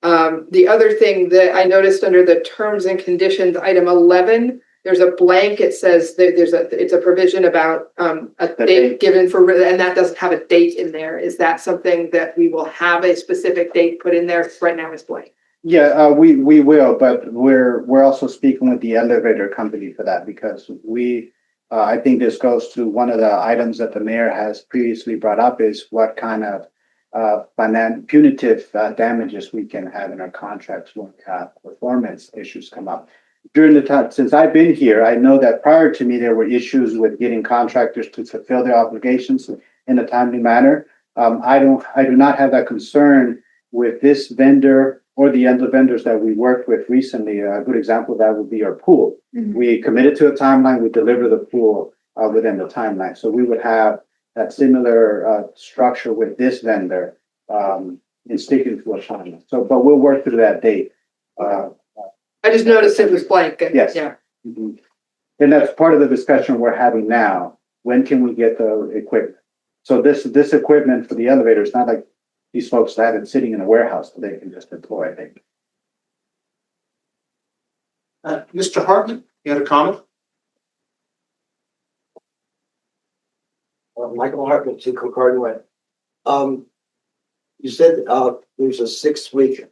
The other thing that I noticed under the terms and conditions, item 11, there's a blank. It says that it's a provision about a date given for, and that doesn't have a date in there. Is that something that we will have a specific date put in there? Right now it's blank. Yeah, we will, but we're also speaking with the elevator company for that because I think this goes to one of the items that the mayor has previously brought up is what kind of punitive damages we can have in our contracts when performance issues come up. During the time since I've been here, I know that prior to me there were issues with getting contractors to fulfill their obligations in a timely manner. I do not have that concern with this vendor or the other vendors that we worked with recently. A good example of that would be our pool. Mm-hmm. We committed to a timeline, we deliver the pool within the timeline. So we would have that similar structure with this vendor in sticking to a timeline. So, but we'll work through that date. I just noticed it was blank. Yes. Yeah. Mm-hmm. And that's part of the discussion we're having now. When can we get the equipment? So this equipment for the elevator is not like these folks have it sitting in a warehouse that they can just deploy, I think. Mr. Hartman, you had a comment? Michael Hartman, Chico Cardinal. You said there's a 6-week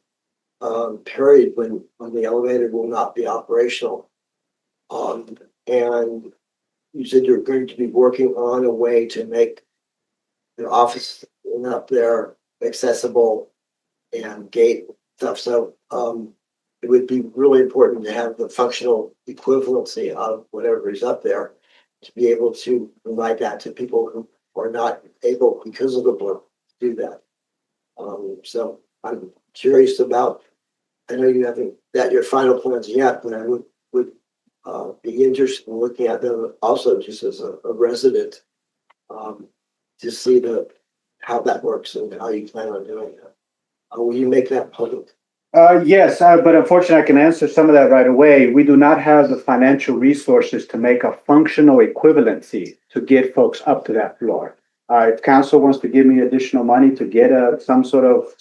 period when the elevator will not be operational. And you said you're going to be working on a way to make the office up there accessible and gate stuff. So it would be really important to have the functional equivalency of whatever is up there to be able to provide that to people who are not able because of the work to do that. So I'm curious about, I know you haven't got your final plans yet, but I would be interested in looking at them also just as a resident to see how that works and how you plan on doing that. Will you make that public? Yes, but unfortunately I can answer some of that right away. We do not have the financial resources to make a functional equivalency to get folks up to that floor. If council wants to give me additional money to get some sort of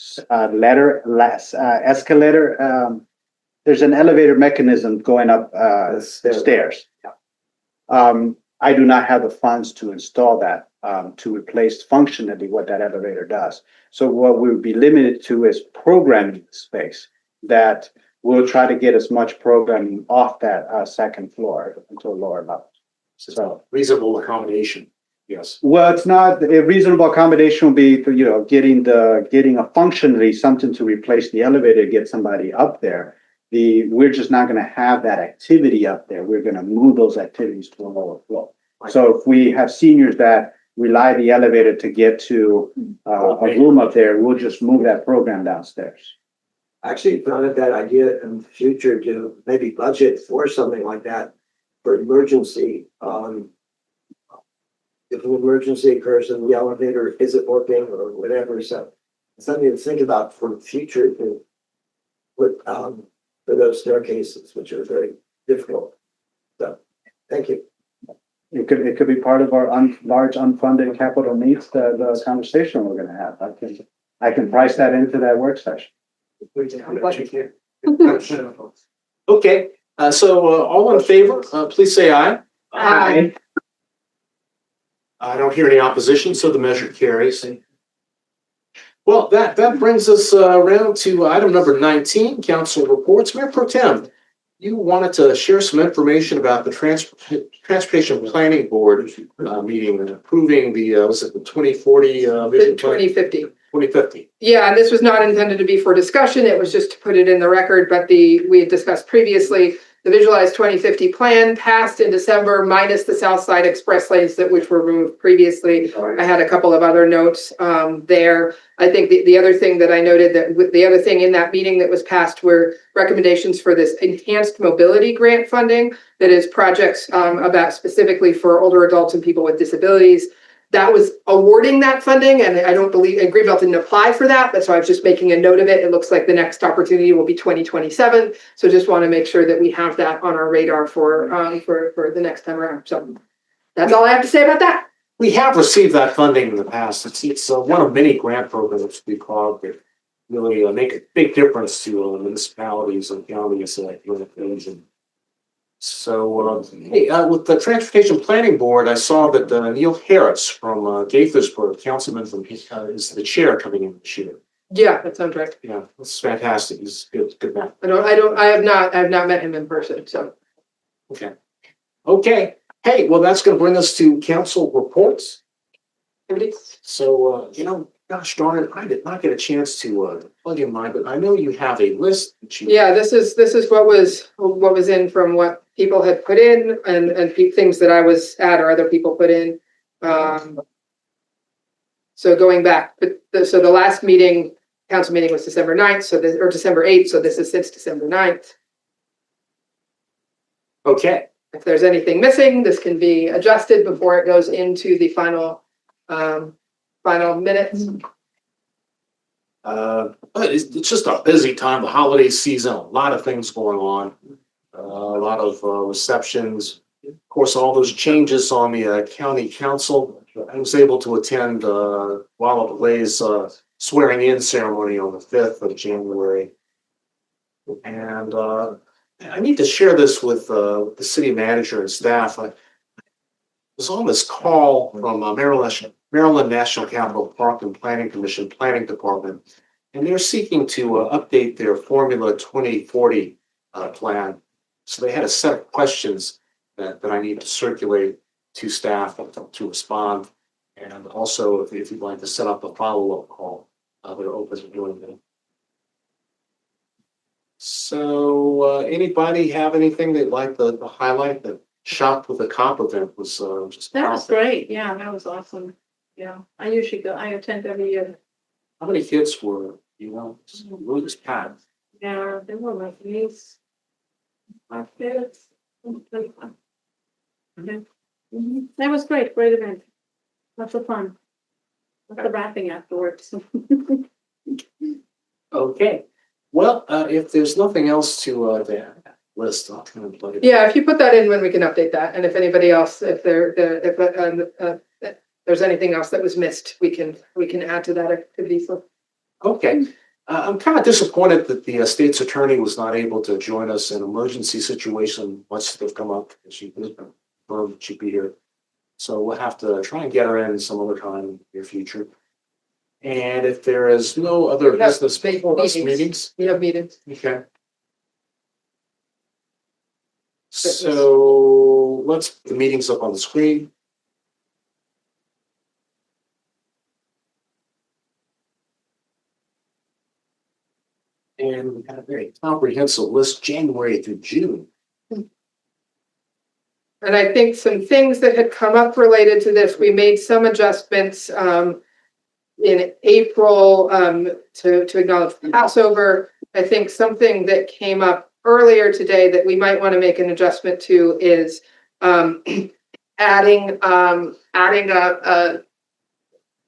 escalator, there's an elevator mechanism going up stairs. I do not have the funds to install that to replace functionally what that elevator does. So what we would be limited to is programming space that we'll try to get as much programming off that second floor into a lower level. So reasonable accommodation. Yes. Well, it's not a reasonable accommodation will be, getting a functionally something to replace the elevator, get somebody up there. We're just not going to have that activity up there. We're going to move those activities to a lower floor. So if we have seniors that rely the elevator to get to a room up there, we'll just move that program downstairs. Actually, not a bad idea in the future to maybe budget for something like that for emergency. If an emergency occurs and the elevator isn't working or whatever, so something to think about for the future to put, for those staircases, which are very difficult. So, thank you. It could be part of our large unfunded capital needs, the conversation we're gonna have. I can price that into that work session. Okay, so all in favor, please say aye. Aye. I don't hear any opposition, so the measure carries. Well, that brings us around to item number 19, council reports. Mayor Pro Tem, you wanted to share some information about the Transportation Planning Board meeting and approving the, was it the 2040 vision plan? 2050. 2050. Yeah, and this was not intended to be for discussion. It was just to put it in the record, but we had discussed previously, the visualized 2050 plan passed in December minus the South Side Express lanes which were removed previously. I had a couple of other notes there. I think the other thing that I noted the other thing in that meeting that was passed were recommendations for this enhanced mobility grant funding that is projects about specifically for older adults and people with disabilities. That was awarding that funding, and I don't believe, and Greenbelt didn't apply for that, but so I was just making a note of it. It looks like the next opportunity will be 2027. So just want to make sure that we have that on our radar for the next time around. So that's all I have to say about that. We have received that funding in the past. It's one of many grant programs we call that really make a big difference to municipalities and counties like region. So, hey, with the Transportation Planning Board, I saw that Neil Harris from Gaithersburg, councilman from is the chair coming in this year. Yeah, that sounds right. Yeah, that's fantastic. He's good man. I have not met him in person. So, okay. Hey, well, that's going to bring us to council reports. So, gosh darn it, I did not get a chance to plug in mine, but I know you have a list. Yeah, this is what was in from what people had put in and things that I was at or other people put in. So going back, so the last meeting, council meeting was December 9th, or December 8th, so this is since December 9th. Okay. If there's anything missing, this can be adjusted before it goes into the final minutes. It's just a busy time, the holiday season, a lot of things going on, a lot of receptions. Of course, all those changes on the county council. I was able to attend Walla Play's swearing in ceremony on the 5th of January. And I need to share this with the city manager and staff. I was on this call from Maryland National Capital Park and Planning Commission Planning Department, and they're seeking to update their Formula 2040 plan. So they had a set of questions that I need to circulate to staff to respond. And also, if you'd like to set up a follow-up call, they're open to doing that. So anybody have anything they'd like to highlight? The Shop with a Cop event was just That was great. Yeah, that was awesome. Yeah, I usually go. I attend every year. How many kids were, really just packed? Yeah, there were my niece, my kids. Okay. That was great. Great event. Lots of fun. Lots of rapping afterwards. Okay. Well, if there's nothing else to list, I'll kind of plug it. Yeah, if you put that in when we can update that, and if anybody else, if there's anything else that was missed, we can add to that activity. So. Okay. I'm kind of disappointed that the state's attorney was not able to join us in an emergency situation once they've come up. She'd be here. So we'll have to try and get her in some other time in the near future. And if there is no other business meetings. We have meetings. Okay. So let's put the meetings up on the screen. And we had a very comprehensive list, January through June. And I think some things that had come up related to this, we made some adjustments in April to acknowledge Passover. I think something that came up earlier today that we might want to make an adjustment to is adding a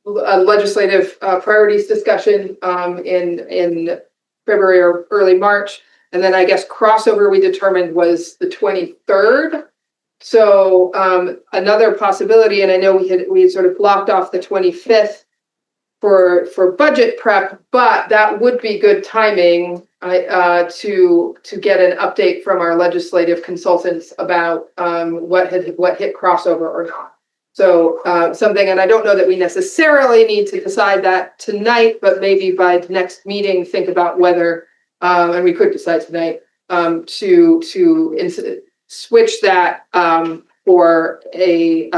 legislative priorities discussion in February or early March. And then I guess crossover we determined was the 23rd. So another possibility, and I know we had sort of blocked off the 25th for budget prep, but that would be good timing to get an update from our legislative consultants about what hit crossover or not. So something, and I don't know that we necessarily need to decide that tonight, but maybe by the next meeting, think about whether, and we could decide tonight, to switch that for a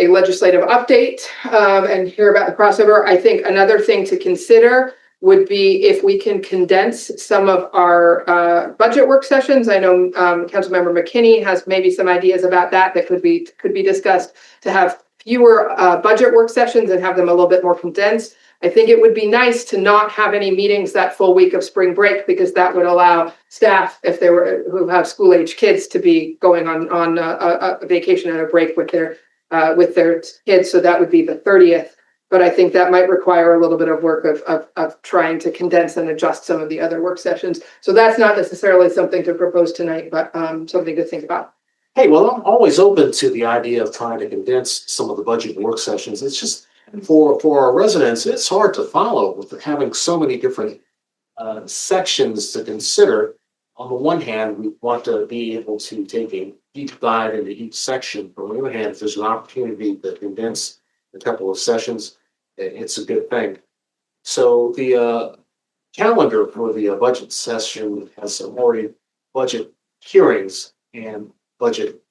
legislative update and hear about the crossover. I think another thing to consider would be if we can condense some of our budget work sessions. I know Councilmember McKinney has maybe some ideas about that could be discussed, to have fewer budget work sessions and have them a little bit more condensed. I think it would be nice to not have any meetings that full week of spring break, because that would allow staff, if they were who have school age kids, to be going on a vacation and a break with their kids. So that would be the 30th. But I think that might require a little bit of work of trying to condense and adjust some of the other work sessions. So that's not necessarily something to propose tonight, but something to think about. Hey, well, I'm always open to the idea of trying to condense some of the budget work sessions. It's just for our residents, it's hard to follow with having so many different sections to consider. On the one hand, we want to be able to take a deep dive into each section. But on the other hand, if there's an opportunity to condense a couple of sessions, it's a good thing. So the calendar for the budget session has some already budget hearings and budget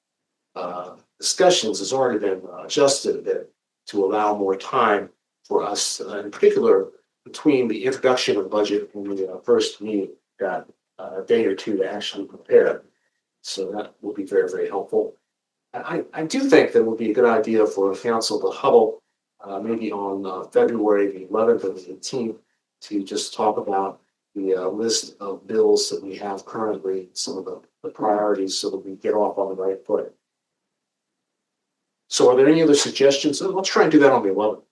discussions has already been adjusted a bit to allow more time for us, in particular, between the introduction of budget and the first meeting, got a day or two to actually prepare. So that will be very, very helpful. I do think that it would be a good idea for the council to huddle maybe on February the 11th or the 18th to just talk about the list of bills that we have currently, some of the priorities, so that we get off on the right foot. So are there any other suggestions? Let's try and do that on the 11th.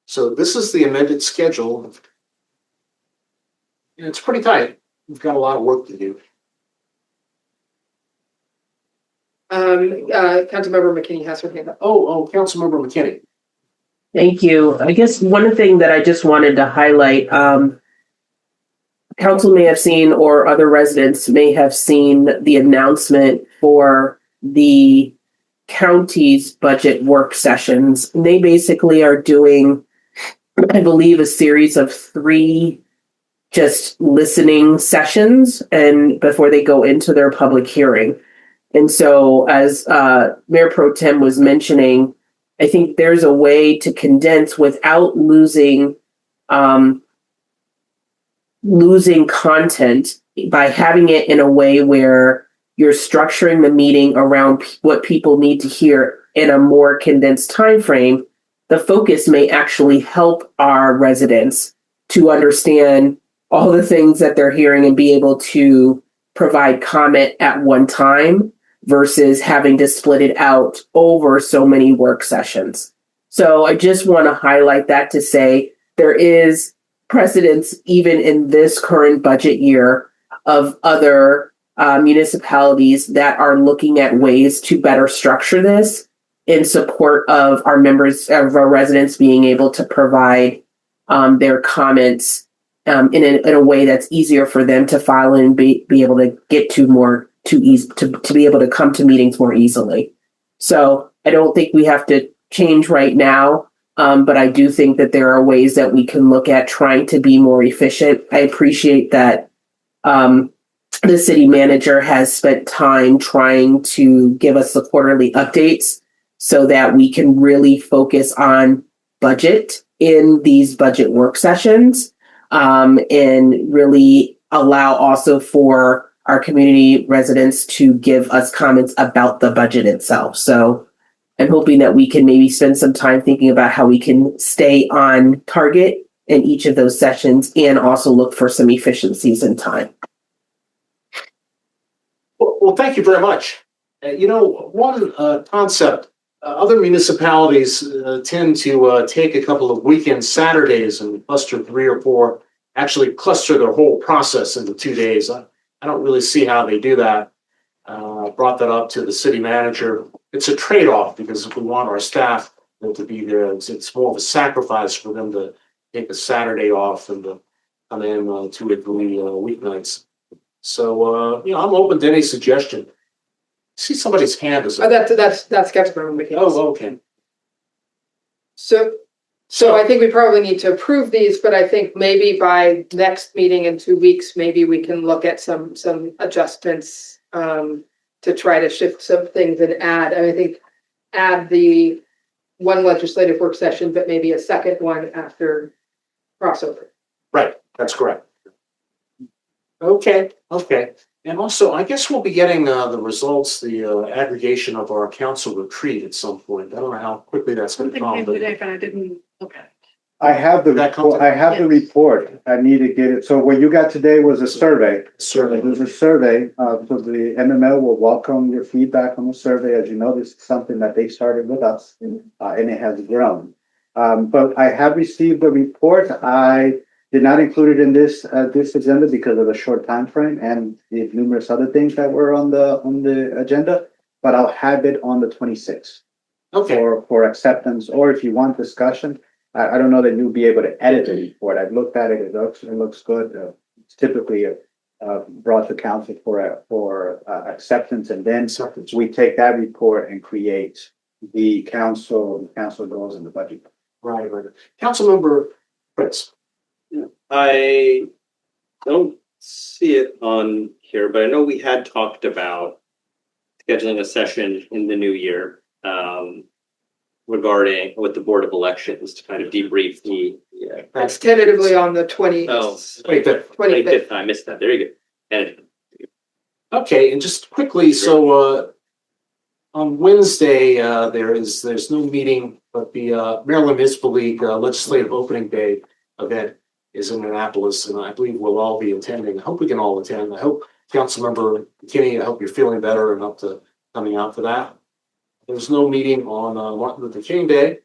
So this is the amended schedule. And it's pretty tight. We've got a lot of work to do. Councilmember McKinney has her hand up. Oh, Councilmember McKinney. Thank you. I guess one thing that I just wanted to highlight, council may have seen, or other residents may have seen, the announcement for the county's budget work sessions. And they basically are doing, I believe, a series of 3 just listening sessions and before they go into their public hearing. And so, as Mayor Pro Tem was mentioning, I think there's a way to condense without losing content by having it in a way where you're structuring the meeting around what people need to hear in a more condensed time frame. The focus may actually help our residents to understand all the things that they're hearing and be able to provide comment at one time versus having to split it out over so many work sessions. So I just want to highlight that to say there is precedence even in this current budget year of other municipalities that are looking at ways to better structure this in support of our members, of our residents being able to provide their comments in a way that's easier for them to file and be able to get to be able to come to meetings more easily. So I don't think we have to change right now, but I do think that there are ways that we can look at trying to be more efficient. I appreciate that the city manager has spent time trying to give us the quarterly updates so that we can really focus on budget in these budget work sessions, and really allow also for our community residents to give us comments about the budget itself. So I'm hoping that we can maybe spend some time thinking about how we can stay on target in each of those sessions and also look for some efficiencies in time. Well, thank you very much. One concept, other municipalities tend to take a couple of weekend Saturdays and cluster 3 or 4, actually cluster their whole process into 2 days. I don't really see how they do that. Brought that up to the city manager. It's a trade-off because if we want our staff to be there, it's more of a sacrifice for them to take a Saturday off and to come in 2 or 3 weeknights. So, I'm open to any suggestion. See somebody's hand is up. That's Councilmember McKee. Oh, okay. So I think we probably need to approve these, but I think maybe by next meeting in 2 weeks, maybe we can look at some adjustments to try to shift some things and add. I think add the one legislative work session, but maybe a second one after crossover. Right, that's correct. Okay. And also, I guess we'll be getting the results, the aggregation of our council retreat at some point. I don't know how quickly that's going to come. But I didn't look at it. I have the report. The report. I need to get it. So what you got today was a survey. It was a survey. So the MML will welcome your feedback on the survey. As you know, this is something that they started with us, and it has grown. But I have received the report. I did not include it in this agenda because of the short time frame and the numerous other things that were on the agenda. But I'll have it on the 26th. Okay. For acceptance, or if you want discussion. I don't know that you'll be able to edit the report. I've looked at it. It looks good. It's typically brought to council for acceptance, and then we take that report and create the council goals and the budget. Right. Councilmember Fritz. I don't see it on here, but I know we had talked about scheduling a session in the new year regarding with the Board of Elections to kind of debrief the. That's tentatively on the 25th. I missed that. There you go. And okay, and just quickly, so on Wednesday there's no meeting, but the Maryland Municipal League Legislative Opening Day event is in Annapolis, and I believe we'll all be attending. I hope we can all attend. I hope Councilmember McKinney, I hope you're feeling better and up to coming out for that. There's no meeting on Martin Luther King Day.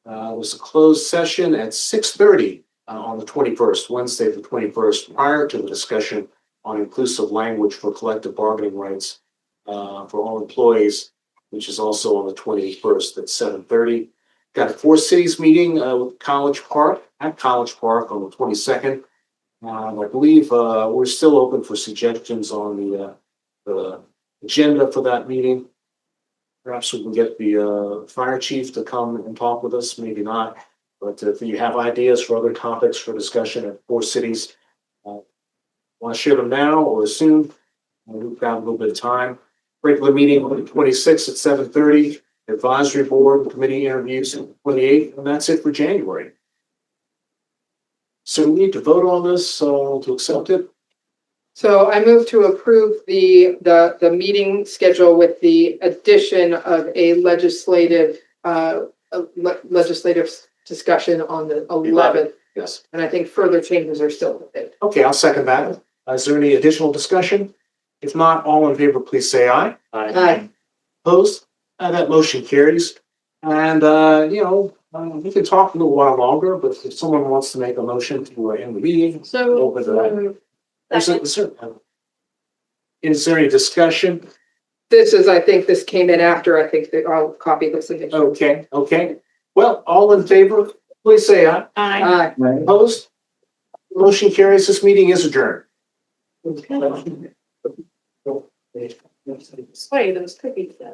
It was a closed session at 6:30 on the 21st, Wednesday the 21st, prior to the discussion on inclusive language for collective bargaining rights for all employees, which is also on the 21st at 7:30. Got a Four Cities meeting with College Park on the 22nd. I believe we're still open for suggestions on the agenda for that meeting. Perhaps we can get the fire chief to come and talk with us, maybe not. But if you have ideas for other topics for discussion at Four Cities, want to share them now or soon? We've got a little bit of time. Regular meeting on the 26th at 7:30. Advisory board committee interviews on the 28th, and that's it for January. So we need to vote on this to accept it. So I move to approve the meeting schedule with the addition of a legislative discussion on the 11th. Yes. And I think further changes are still within. Okay, I'll second that. Is there any additional discussion? If not, all in favor, please say aye. Aye. Opposed? That motion carries. And, we can talk a little while longer, but if someone wants to make a motion to end the meeting, open to that. Is there any discussion? I think this came in after, I think I'll copy this again. Okay. Well, all in favor, please say aye. Aye. Opposed? Motion carries. This meeting is adjourned. Wait, those cookies though.